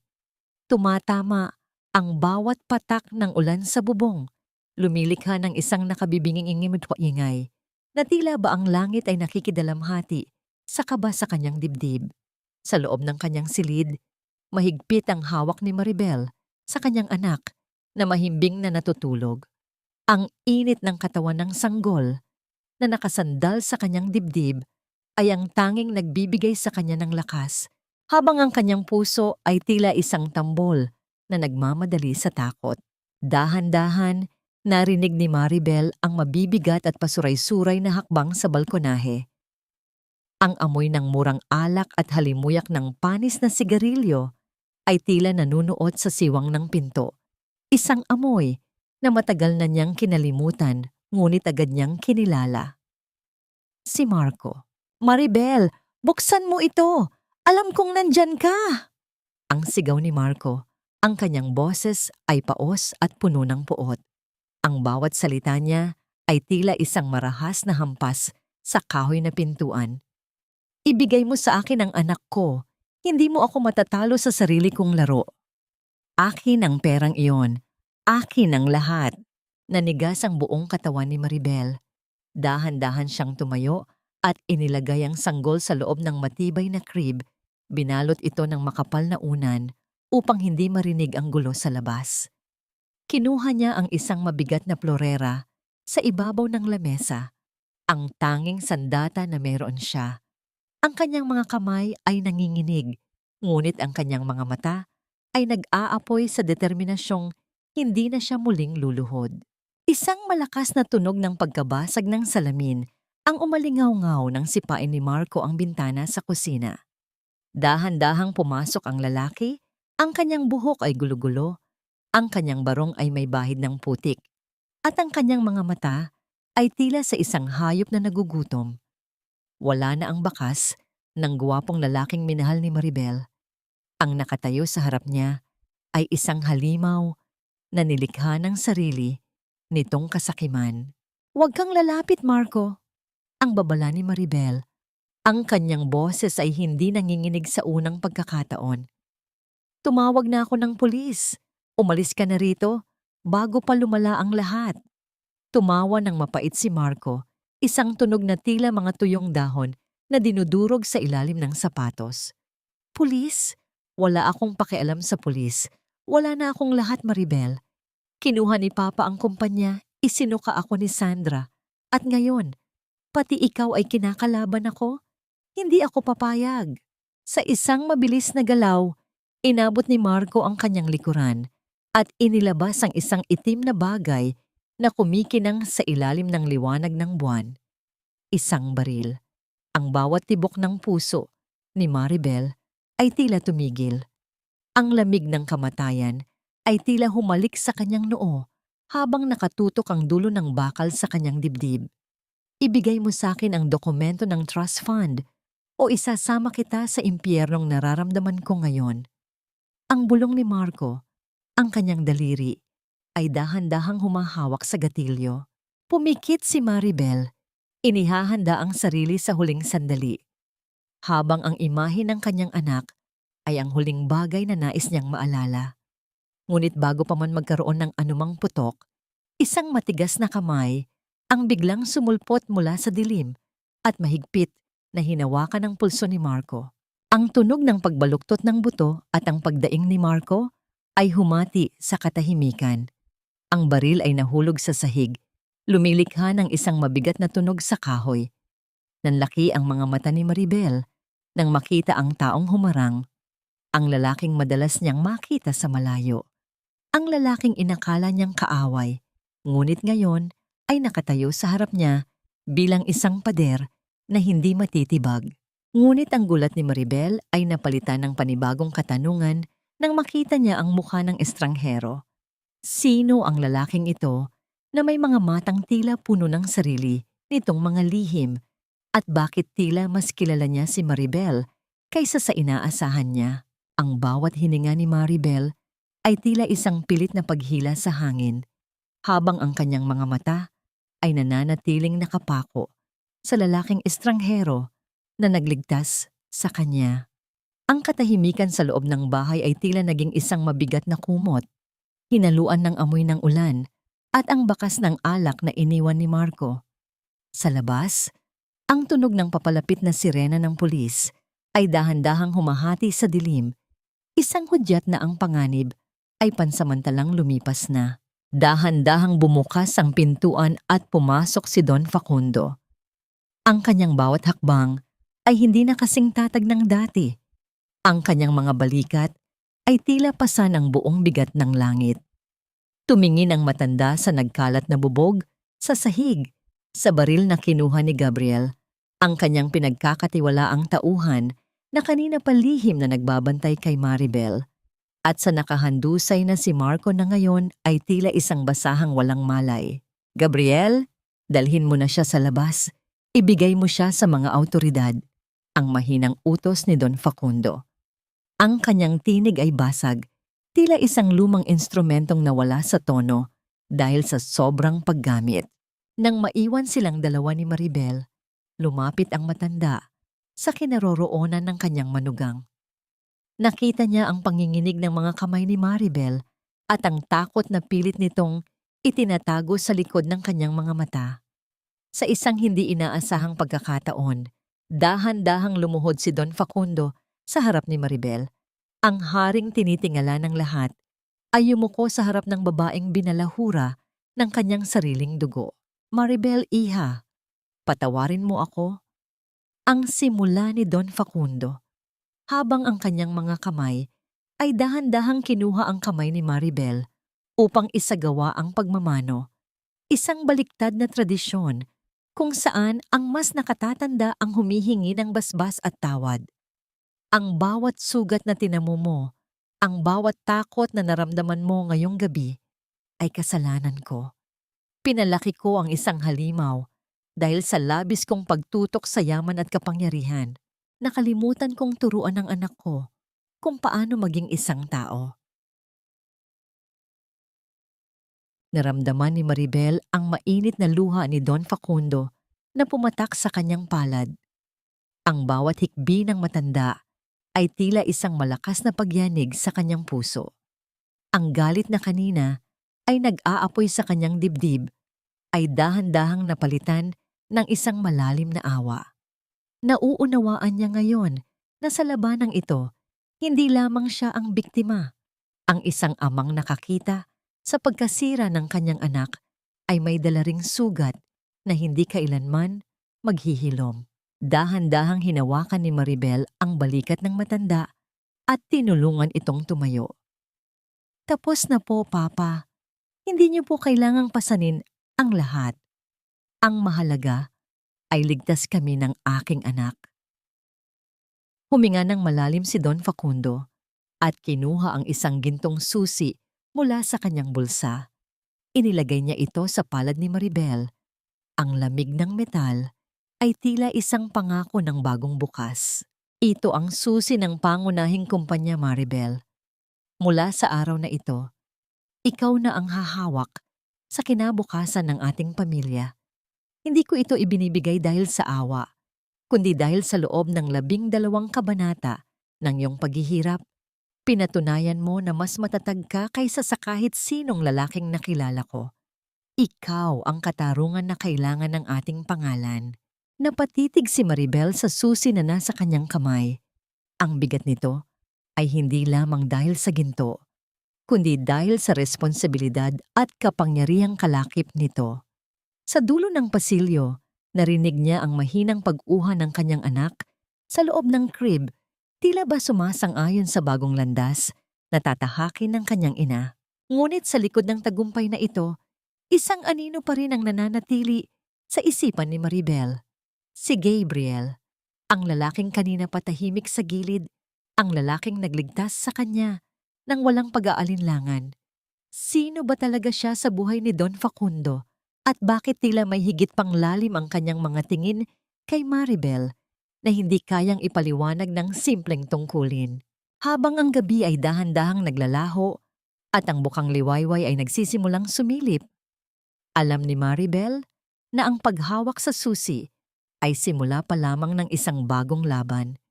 Tumatama ang bawat patak ng ulan sa bubong, lumilikha ng isang nakabibinging ingay na tila ba ang langit ay nakikidalamhati sa kaba sa kanyang dibdib. Sa loob ng kanyang silid, mahigpit ang hawak ni Maribel sa kanyang anak na mahimbing na natutulog. Ang init ng katawan ng sanggol na nakasandal sa kanyang dibdib ay ang tanging nagbibigay sa kanya ng lakas, habang ang kanyang puso ay tila isang tambol na nagmamadali sa takot. Dahan-dahan, narinig ni Maribel ang mabibigat at pasuray-suray na hakbang sa balkonahe. Ang amoy ng murang alak at halimuyak ng panis na sigarilyo ay tila nanunuot sa siwang ng pinto. Isang amoy na matagal na niyang kinalimutan, ngunit agad niyang kinilala. Si Marco. "Maribel, buksan mo ito! Alam kong nandyan ka!" Ang sigaw ni Marco. Ang kanyang boses ay paos at puno ng puot. Ang bawat salita niya ay tila isang marahas na hampas sa kahoy na pintuan. "Ibigay mo sa akin ang anak ko. Hindi mo ako matatalo sa sarili kong laro." "Akin ang perang iyon. Akin ang lahat." Nanigas ang buong katawan ni Maribel. Dahan-dahan siyang tumayo at inilagay ang sanggol sa loob ng matibay na crib. Binalot ito ng makapal na unan upang hindi marinig ang gulo sa labas. Kinuha niya ang isang mabigat na plorera sa ibabaw ng lamesa, ang tanging sandata na meron siya. Ang kanyang mga kamay ay nanginginig, ngunit ang kanyang mga mata ay nag-aapoy sa determinasyong hindi na siya muling luluhod. Isang malakas na tunog ng pagkabasag ng salamin ang umalingaw-ngaw ng sipain ni Marco ang bintana sa kusina. Dahan-dahang pumasok ang lalaki, ang kanyang buhok ay gulo-gulo, ang kanyang barong ay may bahid ng putik, at ang kanyang mga mata ay tila sa isang hayop na nagugutom. Wala na ang bakas ng guwapong lalaking minahal ni Maribel. Ang nakatayo sa harap niya ay isang halimaw na nilikha ng sarili nitong kasakiman. "Huwag kang lalapit, Marco." Ang babala ni Maribel. Ang kanyang boses ay hindi nanginginig sa unang pagkakataon. "Tumawag na ako ng pulis. Umalis ka na rito bago pa lumala ang lahat." Tumawa ng mapait si Marco, isang tunog na tila mga tuyong dahon na dinudurog sa ilalim ng sapatos. "Pulis? Wala akong pakialam sa pulis. Wala na akong lahat, Maribel. Kinuha ni Papa ang kumpanya, isinuka ako ni Sandra. At ngayon, pati ikaw ay kinakalaban ako? Hindi ako papayag." Sa isang mabilis na galaw, inabot ni Marco ang kanyang likuran at inilabas ang isang itim na bagay na kumikinang sa ilalim ng liwanag ng buwan. Isang baril. Ang bawat tibok ng puso ni Maribel ay tila tumigil. Ang lamig ng kamatayan ay tila humalik sa kanyang noo habang nakatutok ang dulo ng bakal sa kanyang dibdib. "Ibigay mo sa akin ang dokumento ng trust fund o isasama kita sa impyernong nararamdaman ko ngayon." Ang bulong ni Marco, ang kanyang daliri, ay dahan-dahang humahawak sa gatilyo. Pumikit si Maribel. Inihahanda ang sarili sa huling sandali. Habang ang imahe ng kanyang anak ay ang huling bagay na nais niyang maalala. Ngunit bago pa man magkaroon ng anumang putok, isang matigas na kamay ang biglang sumulpot mula sa dilim at mahigpit na hinawakan ng pulso ni Marco. Ang tunog ng pagbaluktot ng buto at ang pagdaing ni Marco ay humati sa katahimikan. Ang baril ay nahulog sa sahig, lumilikha ng isang mabigat na tunog sa kahoy. Nanlaki ang mga mata ni Maribel nang makita ang taong humarang, ang lalaking madalas niyang makita sa malayo. Ang lalaking inakala niyang kaaway, ngunit ngayon ay nakatayo sa harap niya bilang isang pader na hindi matitibag. Ngunit ang gulat ni Maribel ay napalitan ng panibagong katanungan nang makita niya ang mukha ng estranghero. Sino ang lalaking ito na may mga matang tila puno ng sarili nitong mga lihim at bakit tila mas kilala niya si Maribel kaysa sa inaasahan niya? Ang bawat hininga ni Maribel ay tila isang pilit na paghila sa hangin, habang ang kanyang mga mata ay nananatiling nakapako sa lalaking estranghero na nagligtas sa kanya. Ang katahimikan sa loob ng bahay ay tila naging isang mabigat na kumot, hinaluan ng amoy ng ulan at ang bakas ng alak na iniwan ni Marco. Sa labas, ang tunog ng papalapit na sirena ng pulis ay dahan-dahang humahati sa dilim, isang hudyat na ang panganib ay pansamantalang lumipas na. Dahan-dahang bumukas ang pintuan at pumasok si Don Facundo. Ang kanyang bawat hakbang ay hindi na kasing tatag ng dati. Ang kanyang mga balikat ay tila pasan ang buong bigat ng langit. Tumingin ang matanda sa nagkalat na bubog, sa sahig, sa baril na kinuha ni Gabriel, ang kanyang pinagkakatiwalaang tauhan na kanina pa lihim na nagbabantay kay Maribel, at sa nakahandusay na si Marco na ngayon ay tila isang basahang walang malay. Gabriel, dalhin mo na siya sa labas. Ibigay mo siya sa mga awtoridad. Ang mahinang utos ni Don Facundo. Ang kanyang tinig ay basag, tila isang lumang instrumentong nawala sa tono dahil sa sobrang paggamit. Nang maiwan silang dalawa ni Maribel, lumapit ang matanda sa kinaroroonan ng kanyang manugang. Nakita niya ang panginginig ng mga kamay ni Maribel at ang takot na pilit nitong itinatago sa likod ng kanyang mga mata. Sa isang hindi inaasahang pagkakataon, dahan-dahang lumuhod si Don Facundo sa harap ni Maribel. Ang haring tinitingala ng lahat ay yumuko sa harap ng babaeng binalahura ng kanyang sariling dugo. Maribel, iha, patawarin mo ako. Ang simula ni Don Facundo, habang ang kanyang mga kamay ay dahan-dahang kinuha ang kamay ni Maribel upang isagawa ang pagmamano, isang baliktad na tradisyon kung saan ang mas nakatatanda ang humihingi ng basbas at tawad. Ang bawat sugat na tinamo mo, ang bawat takot na naramdaman mo ngayong gabi ay kasalanan ko. Pinalaki ko ang isang halimaw dahil sa labis kong pagtutok sa yaman at kapangyarihan. Nakalimutan kong turuan ng anak ko kung paano maging isang tao. Naramdaman ni Maribel ang mainit na luha ni Don Facundo na pumatak sa kanyang palad. Ang bawat hikbi ng matanda ay tila isang malakas na pagyanig sa kanyang puso. Ang galit na kanina ay nag-aapoy sa kanyang dibdib ay dahan-dahang napalitan ng isang malalim na awa. Nauunawaan niya ngayon na sa labanang ito, hindi lamang siya ang biktima. Ang isang amang nakakita sa pagkasira ng kanyang anak ay may dala ring sugat na hindi kailanman maghihilom. Dahan-dahang hinawakan ni Maribel ang balikat ng matanda at tinulungan itong tumayo. Tapos na po, Papa. Hindi niyo po kailangang pasanin ang lahat. Ang mahalaga ay ligtas kami ng aking anak. Huminga ng malalim si Don Facundo at kinuha ang isang gintong susi mula sa kanyang bulsa. Inilagay niya ito sa palad ni Maribel. Ang lamig ng metal ay tila isang pangako ng bagong bukas. Ito ang susi ng pangunahing kumpanya, Maribel. Mula sa araw na ito, Ikaw na ang hahawak sa kinabukasan ng ating pamilya. Hindi ko ito ibinibigay dahil sa awa, kundi dahil sa loob ng 12 kabanata ng iyong paghihirap. Pinatunayan mo na mas matatag ka kaysa sa kahit sinong lalaking nakilala ko. Ikaw ang katarungan na kailangan ng ating pangalan. Napatitig si Maribel sa susi na nasa kanyang kamay. Ang bigat nito ay hindi lamang dahil sa ginto, kundi dahil sa responsibilidad at kapangyarihang kalakip nito. Sa dulo ng pasilyo, narinig niya ang mahinang pag-uha ng kanyang anak sa loob ng crib, tila ba sumasang-ayon sa bagong landas na tatahakin ng kanyang ina. Ngunit sa likod ng tagumpay na ito, isang anino pa rin ang nananatili sa isipan ni Maribel. Si Gabriel, ang lalaking kanina patahimik sa gilid, ang lalaking nagligtas sa kanya nang walang pag-aalinlangan. Sino ba talaga siya sa buhay ni Don Facundo? At bakit tila may higit pang lalim ang kanyang mga tingin kay Maribel na hindi kayang ipaliwanag ng simpleng tungkulin? Habang ang gabi ay dahan-dahang naglalaho at ang bukang liwayway ay nagsisimulang sumilip, alam ni Maribel na ang paghawak sa susi ay simula pa lamang ng isang bagong laban.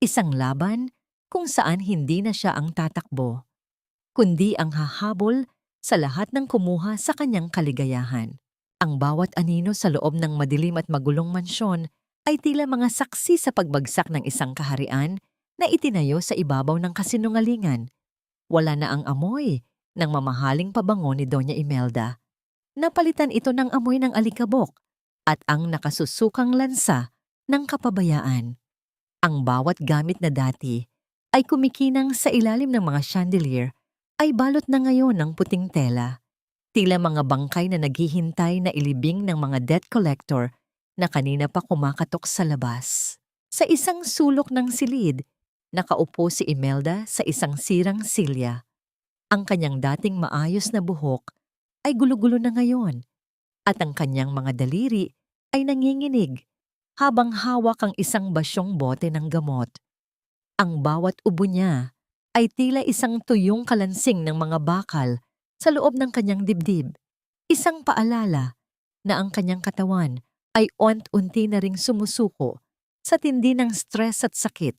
Isang laban kung saan hindi na siya ang tatakbo, kundi ang hahabol sa lahat ng kumuha sa kanyang kaligayahan. Ang bawat anino sa loob ng madilim at magulong mansyon ay tila mga saksi sa pagbagsak ng isang kaharian na itinayo sa ibabaw ng kasinungalingan. Wala na ang amoy ng mamahaling pabango ni Doña Imelda. Napalitan ito ng amoy ng alikabok at ang nakasusukang lansa ng kapabayaan. Ang bawat gamit na dati ay kumikinang sa ilalim ng mga chandelier ay balot na ngayon ng puting tela. Tila mga bangkay na naghihintay na ilibing ng mga debt collector na kanina pa kumakatok sa labas. Sa isang sulok ng silid, nakaupo si Imelda sa isang sirang silya. Ang kanyang dating maayos na buhok ay gulo-gulo na ngayon at ang kanyang mga daliri ay nanginginig habang hawak ang isang basyong bote ng gamot. Ang bawat ubo niya ay tila isang tuyong kalansing ng mga bakal sa loob ng kanyang dibdib, isang paalala na ang kanyang katawan ay unti na ring sumusuko sa tindi ng stress at sakit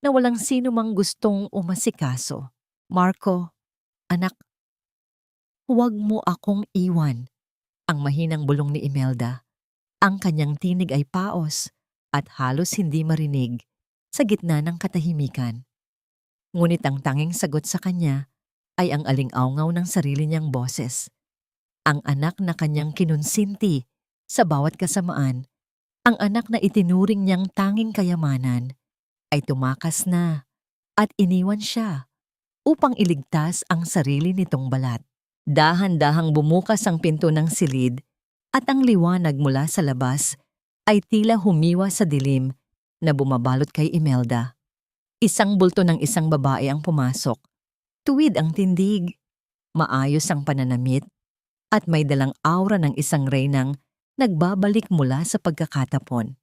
na walang sino mang gustong umasikaso. Marco, anak, huwag mo akong iwan. Ang mahinang bulong ni Imelda. Ang kanyang tinig ay paos at halos hindi marinig sa gitna ng katahimikan. Ngunit ang tanging sagot sa kanya ay ang aling-awngaw ng sarili niyang boses. Ang anak na kanyang kinunsinti sa bawat kasamaan, ang anak na itinuring niyang tanging kayamanan, ay tumakas na at iniwan siya upang iligtas ang sarili nitong balat. Dahan-dahang bumukas ang pinto ng silid at ang liwanag mula sa labas ay tila humiwa sa dilim na bumabalot kay Imelda. Isang bulto ng isang babae ang pumasok. Tuwid ang tindig, maayos ang pananamit, at may dalang aura ng isang reynang nagbabalik mula sa pagkakatapon.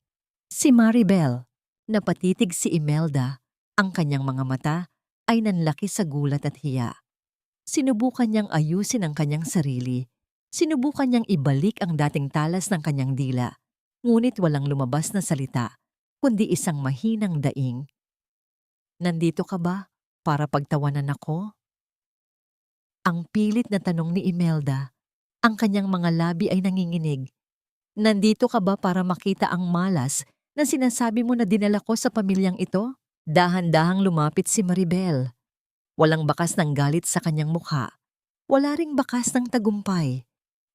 Si Maribel, napatitig si Imelda, ang kanyang mga mata ay nanlaki sa gulat at hiya. Sinubukan niyang ayusin ang kanyang sarili, sinubukan niyang ibalik ang dating talas ng kanyang dila, ngunit walang lumabas na salita, kundi isang mahinang daing. Nandito ka ba para pagtawanan ako? Ang pilit na tanong ni Imelda, ang kanyang mga labi ay nanginginig. Nandito ka ba para makita ang malas na sinasabi mo na dinala ko sa pamilyang ito? Dahan-dahang lumapit si Maribel. Walang bakas ng galit sa kanyang mukha. Wala ring bakas ng tagumpay.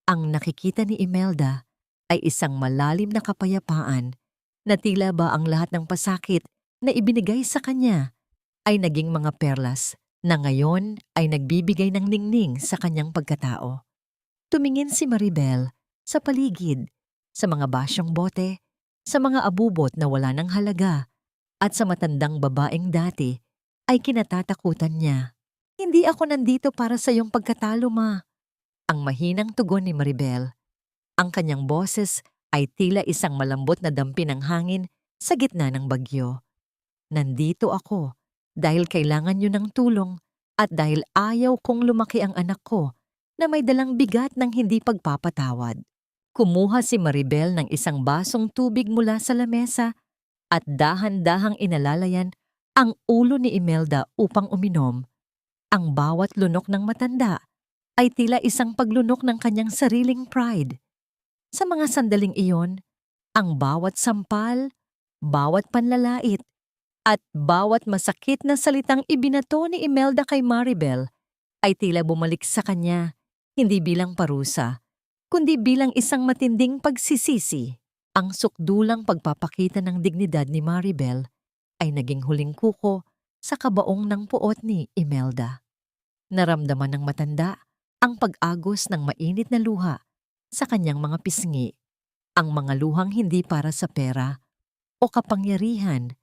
Ang nakikita ni Imelda ay isang malalim na kapayapaan na tila ba ang lahat ng pasakit na ibinigay sa kanya ay naging mga perlas na ngayon ay nagbibigay ng ningning sa kanyang pagkatao. Tumingin si Maribel sa paligid, sa mga basyong bote, sa mga abubot na wala ng halaga, at sa matandang babaeng dati ay kinatatakutan niya. Hindi ako nandito para sa iyong pagkatalo, ma. Ang mahinang tugon ni Maribel. Ang kanyang boses ay tila isang malambot na dampi ng hangin sa gitna ng bagyo. Nandito ako dahil kailangan niyo ng tulong at dahil ayaw kong lumaki ang anak ko na may dalang bigat ng hindi pagpapatawad. Kumuha si Maribel ng isang basong tubig mula sa lamesa at dahan-dahang inalalayan ang ulo ni Imelda upang uminom. Ang bawat lunok ng matanda ay tila isang paglunok ng kanyang sariling pride. Sa mga sandaling iyon, ang bawat sampal, bawat panlalait, at bawat masakit na salitang ibinato ni Imelda kay Maribel ay tila bumalik sa kanya, hindi bilang parusa, kundi bilang isang matinding pagsisisi. Ang sukdulang pagpapakita ng dignidad ni Maribel ay naging huling kuko sa kabaong ng puot ni Imelda. Naramdaman ng matanda ang pag-agos ng mainit na luha sa kanyang mga pisngi, ang mga luhang hindi para sa pera o kapangyarihan,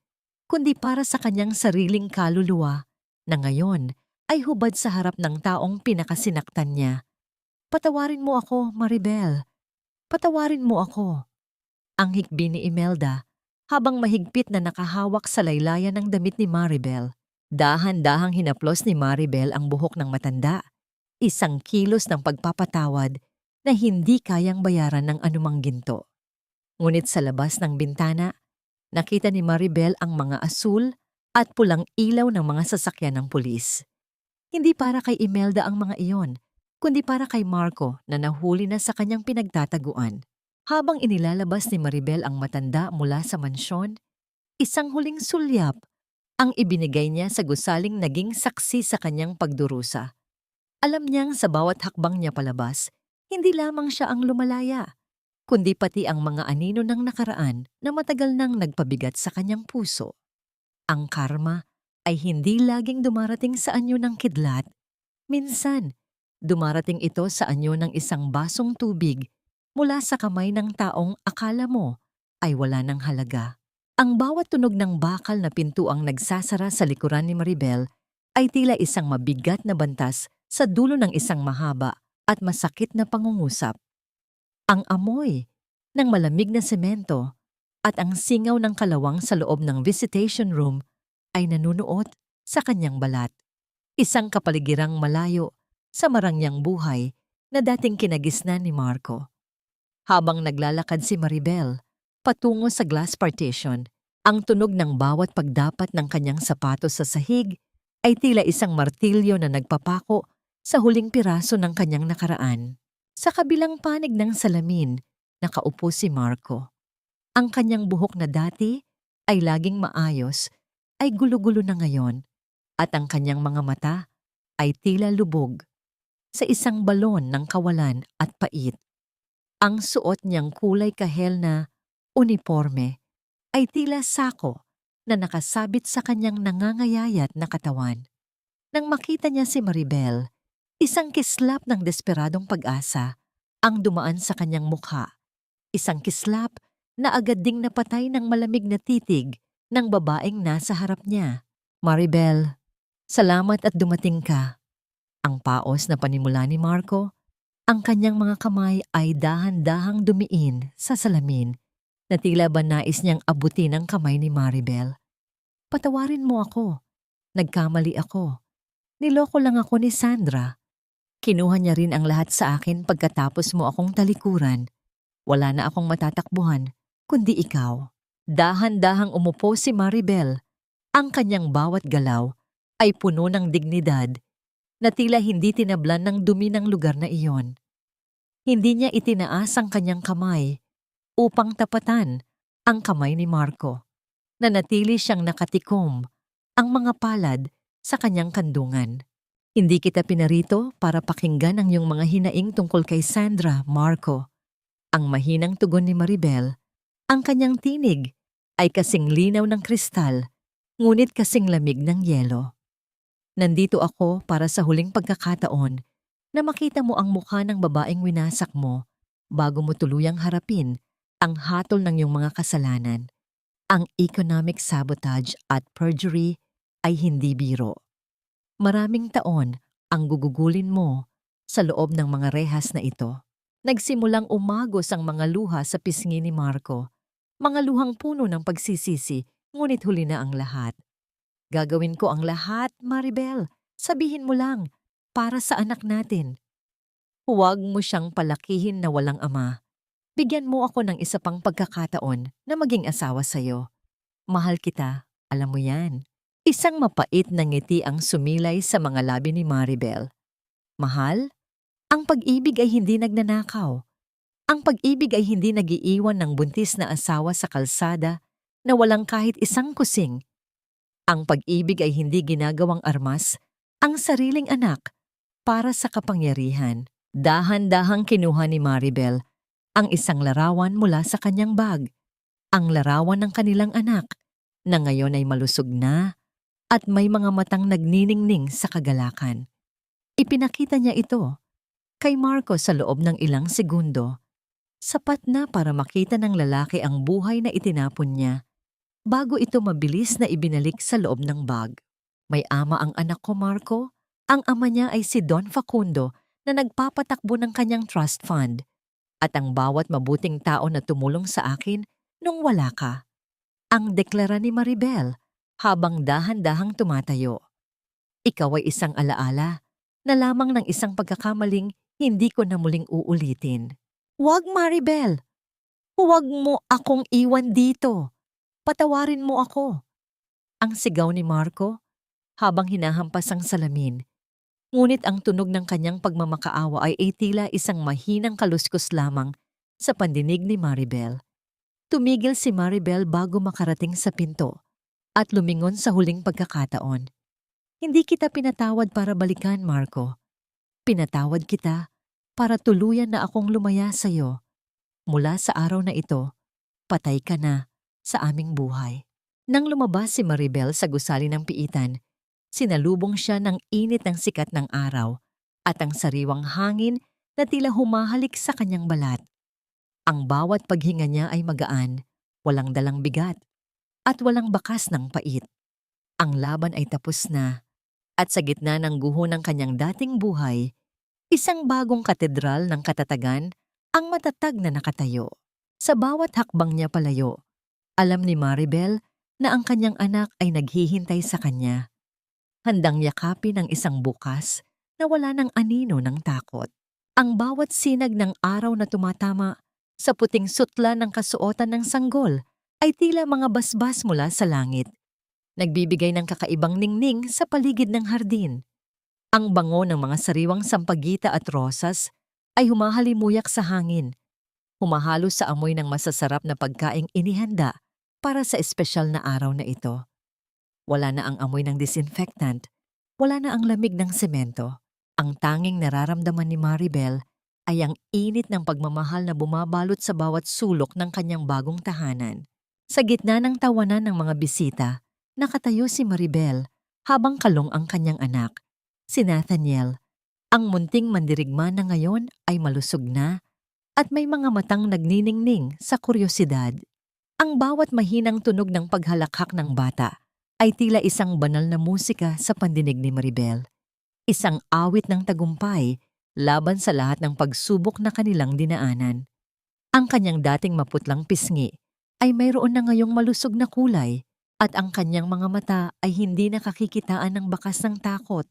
kundi para sa kanyang sariling kaluluwa na ngayon ay hubad sa harap ng taong pinakasinaktan niya. "Patawarin mo ako, Maribel. Patawarin mo ako." Ang hikbi ni Imelda habang mahigpit na nakahawak sa laylayan ng damit ni Maribel. Dahan-dahang hinaplos ni Maribel ang buhok ng matanda, isang kilos ng pagpapatawad na hindi kayang bayaran ng anumang ginto. Ngunit sa labas ng bintana, nakita ni Maribel ang mga asul at pulang ilaw ng mga sasakyan ng pulis. Hindi para kay Imelda ang mga iyon, kundi para kay Marco na nahuli na sa kanyang pinagtataguan. Habang inilalabas ni Maribel ang matanda mula sa mansyon, isang huling sulyap ang ibinigay niya sa gusaling naging saksi sa kanyang pagdurusa. Alam niyang sa bawat hakbang niya palabas, hindi lamang siya ang lumalaya, kundi pati ang mga anino ng nakaraan na matagal nang nagpabigat sa kanyang puso. Ang karma ay hindi laging dumarating sa anyo ng kidlat. Minsan, dumarating ito sa anyo ng isang basong tubig mula sa kamay ng taong akala mo ay wala ng halaga. Ang bawat tunog ng bakal na pintuang nagsasara sa likuran ni Maribel ay tila isang mabigat na bantas sa dulo ng isang mahaba at masakit na pangungusap. Ang amoy ng malamig na semento at ang singaw ng kalawang sa loob ng visitation room ay nanunuot sa kanyang balat. Isang kapaligirang malayo sa marangyang buhay na dating kinagisnan ni Marco. Habang naglalakad si Maribel patungo sa glass partition, ang tunog ng bawat pagdapat ng kanyang sapatos sa sahig ay tila isang martilyo na nagpapako sa huling piraso ng kanyang nakaraan. Sa kabilang panig ng salamin, nakaupo si Marco. Ang kanyang buhok na dati ay laging maayos ay gulo-gulo na ngayon at ang kanyang mga mata ay tila lubog sa isang balon ng kawalan at pait. Ang suot niyang kulay kahel na uniforme ay tila sako na nakasabit sa kanyang nangangayayat na katawan. Nang makita niya si Maribel, isang kislap ng desperadong pag-asa ang dumaan sa kanyang mukha. Isang kislap na agad ding napatay ng malamig na titig ng babaeng nasa harap niya. "Maribel, salamat at dumating ka." Ang paos na panimula ni Marco, ang kanyang mga kamay ay dahan-dahang dumiin sa salamin na tila ba nais niyang abutin ang kamay ni Maribel. "Patawarin mo ako. Nagkamali ako. Niloko lang ako ni Sandra. Kinuha niya rin ang lahat sa akin pagkatapos mo akong talikuran. Wala na akong matatakbuhan, kundi ikaw." Dahan-dahang umupo si Maribel. Ang kanyang bawat galaw ay puno ng dignidad na tila hindi tinablan ng dumi ng lugar na iyon. Hindi niya itinaas ang kanyang kamay upang tapatan ang kamay ni Marco. Nanatili siyang nakatikom ang mga palad sa kanyang kandungan. "Hindi kita pinarito para pakinggan ang iyong mga hinaing tungkol kay Sandra, Marco." Ang mahinang tugon ni Maribel, ang kanyang tinig ay kasing linaw ng kristal, ngunit kasing lamig ng yelo. "Nandito ako para sa huling pagkakataon na makita mo ang mukha ng babaeng winasak mo bago mo tuluyang harapin ang hatol ng iyong mga kasalanan. Ang economic sabotage at perjury ay hindi biro. Maraming taon ang gugugulin mo sa loob ng mga rehas na ito." Nagsimulang umagos ang mga luha sa pisngi ni Marco. Mga luhang puno ng pagsisisi, ngunit huli na ang lahat. "Gagawin ko ang lahat, Maribel. Sabihin mo lang, para sa anak natin." Huwag mo siyang palakihin na walang ama. Bigyan mo ako ng isa pang pagkakataon na maging asawa sa'yo. Mahal kita, alam mo yan. Isang mapait na ngiti ang sumilay sa mga labi ni Maribel. Mahal, ang pag-ibig ay hindi nagnanakaw. Ang pag-ibig ay hindi nagiiwan ng buntis na asawa sa kalsada na walang kahit isang kusing. Ang pag-ibig ay hindi ginagawang armas ang sariling anak para sa kapangyarihan. Dahan-dahang kinuha ni Maribel ang isang larawan mula sa kanyang bag. Ang larawan ng kanilang anak na ngayon ay malusog na at may mga matang nagniningning sa kagalakan. Ipinakita niya ito kay Marco sa loob ng ilang segundo. Sapat na para makita ng lalaki ang buhay na itinapon niya bago ito mabilis na ibinalik sa loob ng bag. May ama ang anak ko, Marco. Ang ama niya ay si Don Facundo na nagpapatakbo ng kanyang trust fund at ang bawat mabuting tao na tumulong sa akin nung wala ka. Ang deklara ni Maribel habang dahan-dahang tumatayo. Ikaw ay isang alaala na lamang ng isang pagkakamaling hindi ko na muling uulitin. Huwag, Maribel! Huwag mo akong iwan dito! Patawarin mo ako! Ang sigaw ni Marco habang hinahampas ang salamin. Ngunit ang tunog ng kanyang pagmamakaawa ay tila isang mahinang kaluskos lamang sa pandinig ni Maribel. Tumigil si Maribel bago makarating sa pinto at lumingon sa huling pagkakataon. Hindi kita pinatawad para balikan, Marco. Pinatawad kita para tuluyan na akong lumaya sa iyo. Mula sa araw na ito, patay ka na sa aming buhay. Nang lumabas si Maribel sa gusali ng piitan, sinalubong siya ng init ng sikat ng araw at ang sariwang hangin na tila humahalik sa kanyang balat. Ang bawat paghinga niya ay magaan, walang dalang bigat, at walang bakas ng pait. Ang laban ay tapos na, at sa gitna ng guho ng kanyang dating buhay, isang bagong katedral ng katatagan ang matatag na nakatayo. Sa bawat hakbang niya palayo, alam ni Maribel na ang kanyang anak ay naghihintay sa kanya. Handang yakapin ang isang bukas na wala ng anino ng takot. Ang bawat sinag ng araw na tumatama sa puting sutla ng kasuotan ng sanggol ay tila mga basbas mula sa langit. Nagbibigay ng kakaibang ningning sa paligid ng hardin. Ang bango ng mga sariwang sampagita at rosas ay humahalimuyak sa hangin. Humahalo sa amoy ng masasarap na pagkaing inihanda para sa espesyal na araw na ito. Wala na ang amoy ng disinfectant, wala na ang lamig ng semento. Ang tanging nararamdaman ni Maribel ay ang init ng pagmamahal na bumabalot sa bawat sulok ng kanyang bagong tahanan. Sa gitna ng tawanan ng mga bisita, nakatayo si Maribel habang kalong ang kanyang anak, si Nathaniel. Ang munting mandirigma na ngayon ay malusog na at may mga matang nagniningning sa kuryosidad. Ang bawat mahinang tunog ng paghalakhak ng bata ay tila isang banal na musika sa pandinig ni Maribel. Isang awit ng tagumpay laban sa lahat ng pagsubok na kanilang dinaanan. Ang kanyang dating maputlang pisngi ay mayroon na ngayong malusog na kulay at ang kanyang mga mata ay hindi nakakikitaan ng bakas ng takot,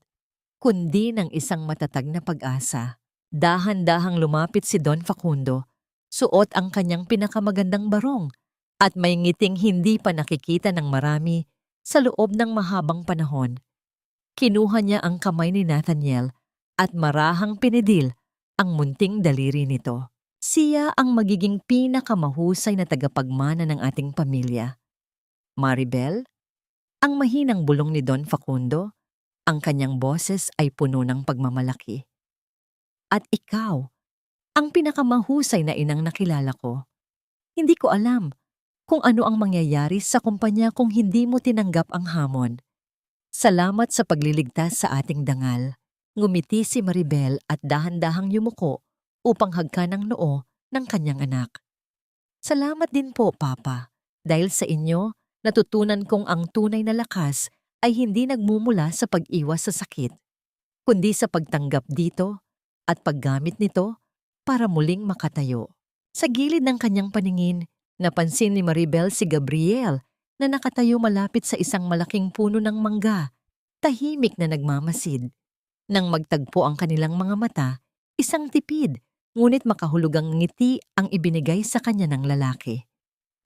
kundi ng isang matatag na pag-asa. Dahan-dahang lumapit si Don Facundo, suot ang kanyang pinakamagandang barong at may ngiting hindi pa nakikita ng marami sa loob ng mahabang panahon. Kinuha niya ang kamay ni Nathaniel at marahang pinidil ang munting daliri nito. Siya ang magiging pinakamahusay na tagapagmana ng ating pamilya. Maribel, ang mahinang bulong ni Don Facundo, ang kanyang boses ay puno ng pagmamalaki. At ikaw, ang pinakamahusay na inang nakilala ko. Hindi ko alam kung ano ang mangyayari sa kumpanya kung hindi mo tinanggap ang hamon. Salamat sa pagliligtas sa ating dangal. Ngumiti si Maribel at dahan-dahang yumuko upang hagka ng noo ng kanyang anak. Salamat din po, Papa. Dahil sa inyo, natutunan kong ang tunay na lakas ay hindi nagmumula sa pag-iwas sa sakit, kundi sa pagtanggap dito at paggamit nito para muling makatayo. Sa gilid ng kanyang paningin, napansin ni Maribel si Gabriel na nakatayo malapit sa isang malaking puno ng mangga, tahimik na nagmamasid. Nang magtagpo ang kanilang mga mata, Isang tipid, ngunit makahulugang ngiti ang ibinigay sa kanya ng lalaki.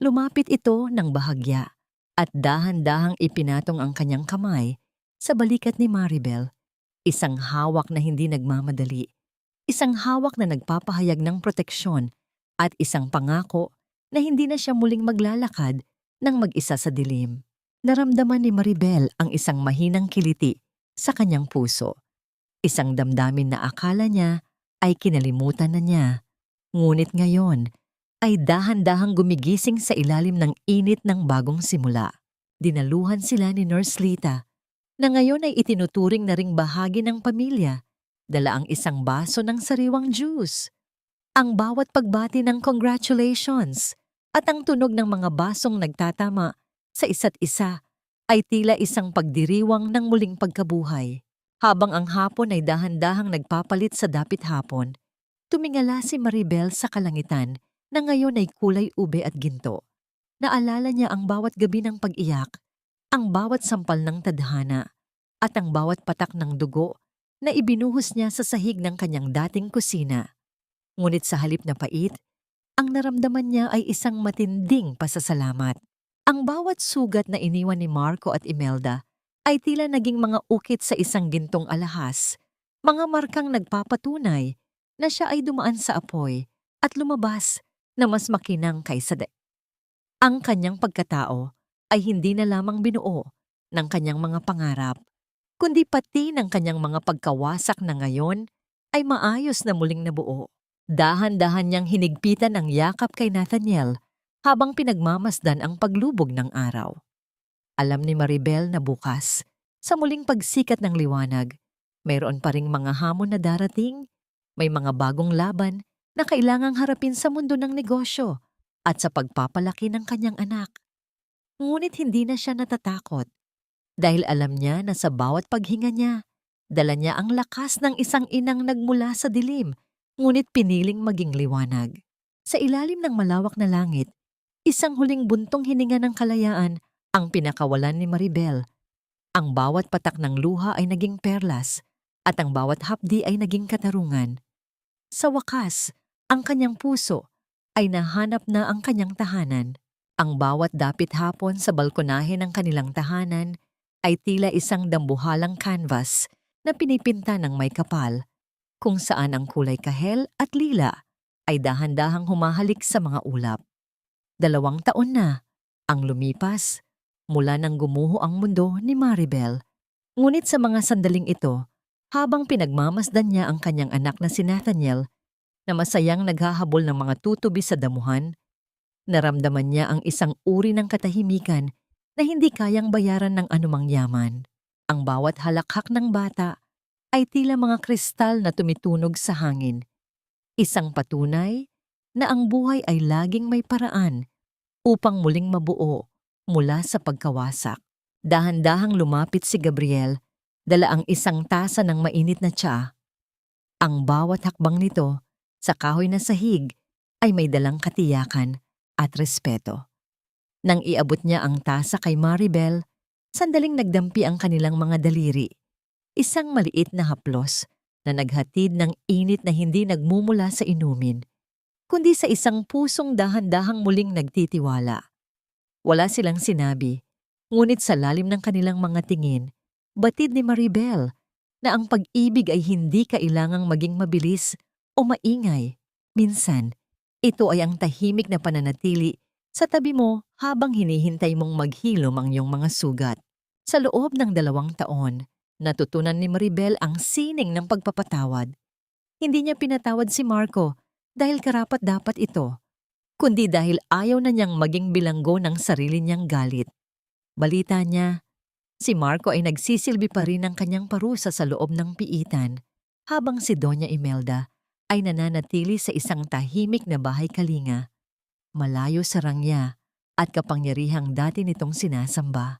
Lumapit ito ng bahagya at dahan-dahang ipinatong ang kanyang kamay sa balikat ni Maribel. Isang hawak na hindi nagmamadali, isang hawak na nagpapahayag ng proteksyon at isang pangako na hindi na siya muling maglalakad ng mag-isa sa dilim. Naramdaman ni Maribel ang isang mahinang kiliti sa kanyang puso. Isang damdamin na akala niya ay kinalimutan na niya. Ngunit ngayon ay dahan-dahang gumigising sa ilalim ng init ng bagong simula. Dinaluhan sila ni Nurse Lita na ngayon ay itinuturing na ring bahagi ng pamilya. Dala ang isang baso ng sariwang juice. Ang bawat pagbati ng congratulations at ang tunog ng mga basong nagtatama sa isa't isa ay tila isang pagdiriwang ng muling pagkabuhay. Habang ang hapon ay dahan-dahang nagpapalit sa dapit hapon, tumingala si Maribel sa kalangitan na ngayon ay kulay ube at ginto. Naalala niya ang bawat gabi ng pag-iyak, ang bawat sampal ng tadhana, at ang bawat patak ng dugo na ibinuhos niya sa sahig ng kanyang dating kusina. Ngunit sa halip na pait, ang naramdaman niya ay isang matinding pasasalamat. Ang bawat sugat na iniwan ni Marco at Imelda ay tila naging mga ukit sa isang gintong alahas, mga markang nagpapatunay na siya ay dumaan sa apoy at lumabas na mas makinang kaysa Ang kanyang pagkatao ay hindi na lamang binuo ng kanyang mga pangarap, kundi pati ng kanyang mga pagkawasak na ngayon ay maayos na muling nabuo. Dahan-dahan niyang hinigpitan ang yakap kay Nathaniel habang pinagmamasdan ang paglubog ng araw. Alam ni Maribel na bukas, sa muling pagsikat ng liwanag, mayroon pa ring mga hamon na darating, may mga bagong laban na kailangang harapin sa mundo ng negosyo at sa pagpapalaki ng kanyang anak. Ngunit hindi na siya natatakot dahil alam niya na sa bawat paghinga niya, dala niya ang lakas ng isang inang nagmula sa dilim, ngunit piniling maging liwanag. Sa ilalim ng malawak na langit, isang huling buntong hininga ng kalayaan ang pinakawalan ni Maribel. Ang bawat patak ng luha ay naging perlas at ang bawat hapdi ay naging katarungan. Sa wakas, ang kanyang puso ay nahanap na ang kanyang tahanan. Ang bawat dapit hapon sa balkonahe ng kanilang tahanan ay tila isang dambuhalang canvas na pinipinta ng may kapal, kung saan ang kulay kahel at lila ay dahan-dahang humahalik sa mga ulap. 2 taon na ang lumipas mula nang gumuho ang mundo ni Maribel. Ngunit sa mga sandaling ito, habang pinagmamasdan niya ang kanyang anak na si Nathaniel na masayang naghahabol ng mga tutubi sa damuhan, naramdaman niya ang isang uri ng katahimikan na hindi kayang bayaran ng anumang yaman. Ang bawat halakhak ng bata ay tila mga kristal na tumitunog sa hangin. Isang patunay na ang buhay ay laging may paraan upang muling mabuo mula sa pagkawasak. Dahan-dahang lumapit si Gabriel, dala ang isang tasa ng mainit na tsaa. Ang bawat hakbang nito sa kahoy na sahig ay may dalang katiyakan at respeto. Nang iabot niya ang tasa kay Maribel, sandaling nagdampi ang kanilang mga daliri. Isang maliit na haplos na naghatid ng init na hindi nagmumula sa inumin, kundi sa isang pusong dahan-dahang muling nagtitiwala. Wala silang sinabi, ngunit sa lalim ng kanilang mga tingin, batid ni Maribel na ang pag-ibig ay hindi kailangang maging mabilis o maingay. Minsan, ito ay ang tahimik na pananatili sa tabi mo habang hinihintay mong maghilom ang iyong mga sugat. Sa loob ng 2 taon, natutunan ni Maribel ang sining ng pagpapatawad. Hindi niya pinatawad si Marco dahil karapat-dapat ito, kundi dahil ayaw na niyang maging bilanggo ng sarili niyang galit. Balita niya, si Marco ay nagsisilbi pa rin ng kanyang parusa sa loob ng piitan, habang si Doña Imelda ay nananatili sa isang tahimik na bahay kalinga, malayo sa rangya at kapangyarihang dati nitong sinasamba.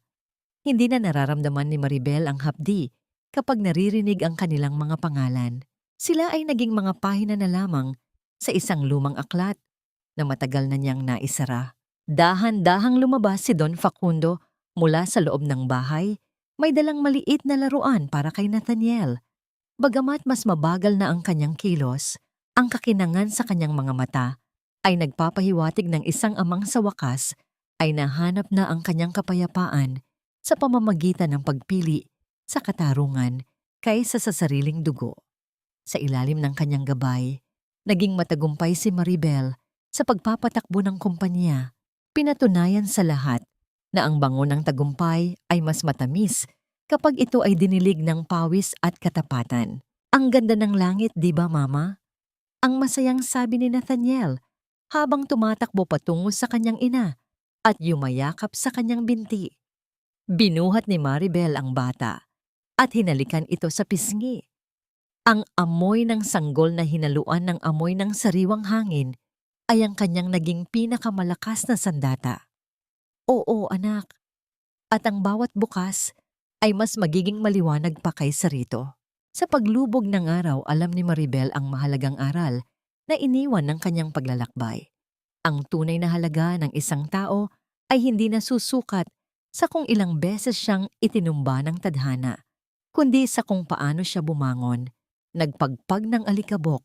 Hindi na nararamdaman ni Maribel ang hapdi kapag naririnig ang kanilang mga pangalan. Sila ay naging mga pahina na lamang sa isang lumang aklat na matagal na niyang naisara. Dahan-dahang lumabas si Don Facundo mula sa loob ng bahay, may dalang maliit na laruan para kay Nathaniel. Bagamat mas mabagal na ang kanyang kilos, ang kakinangan sa kanyang mga mata ay nagpapahiwatig ng isang amang sa wakas ay nahanap na ang kanyang kapayapaan sa pamamagitan ng pagpili sa katarungan kaysa sa sariling dugo. Sa ilalim ng kanyang gabay, naging matagumpay si Maribel sa pagpapatakbo ng kumpanya. Pinatunayan sa lahat na ang bango ng tagumpay ay mas matamis kapag ito ay dinilig ng pawis at katapatan. Ang ganda ng langit, di ba, Mama? Ang masayang sabi ni Nathaniel habang tumatakbo patungo sa kanyang ina at yumayakap sa kanyang binti. Binuhat ni Maribel ang bata at hinalikan ito sa pisngi. Ang amoy ng sanggol na hinaluan ng amoy ng sariwang hangin ay ang kanyang naging pinakamalakas na sandata. Oo, anak. At ang bawat bukas ay mas magiging maliwanag pa kaysa rito. Sa paglubog ng araw, alam ni Maribel ang mahalagang aral na iniwan ng kanyang paglalakbay. Ang tunay na halaga ng isang tao ay hindi nasusukat sa kung ilang beses siyang itinumba ng tadhana, kundi sa kung paano siya bumangon, nagpagpag ng alikabok,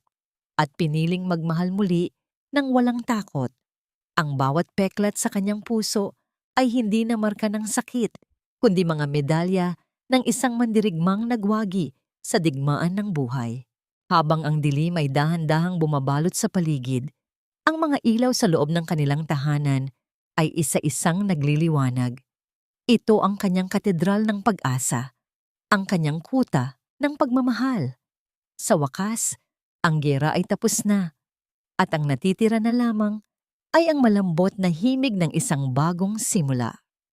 at piniling magmahal muli ng walang takot. Ang bawat peklat sa kanyang puso ay hindi na marka ng sakit, kundi mga medalya ng isang mandirigmang nagwagi sa digmaan ng buhay. Habang ang dilim ay dahan-dahang bumabalot sa paligid, ang mga ilaw sa loob ng kanilang tahanan ay isa-isang nagliliwanag. Ito ang kanyang katedral ng pag-asa, ang kanyang kuta ng pagmamahal. Sa wakas, ang giyera ay tapos na, at ang natitira na lamang ay ang malambot na himig ng isang bagong simula.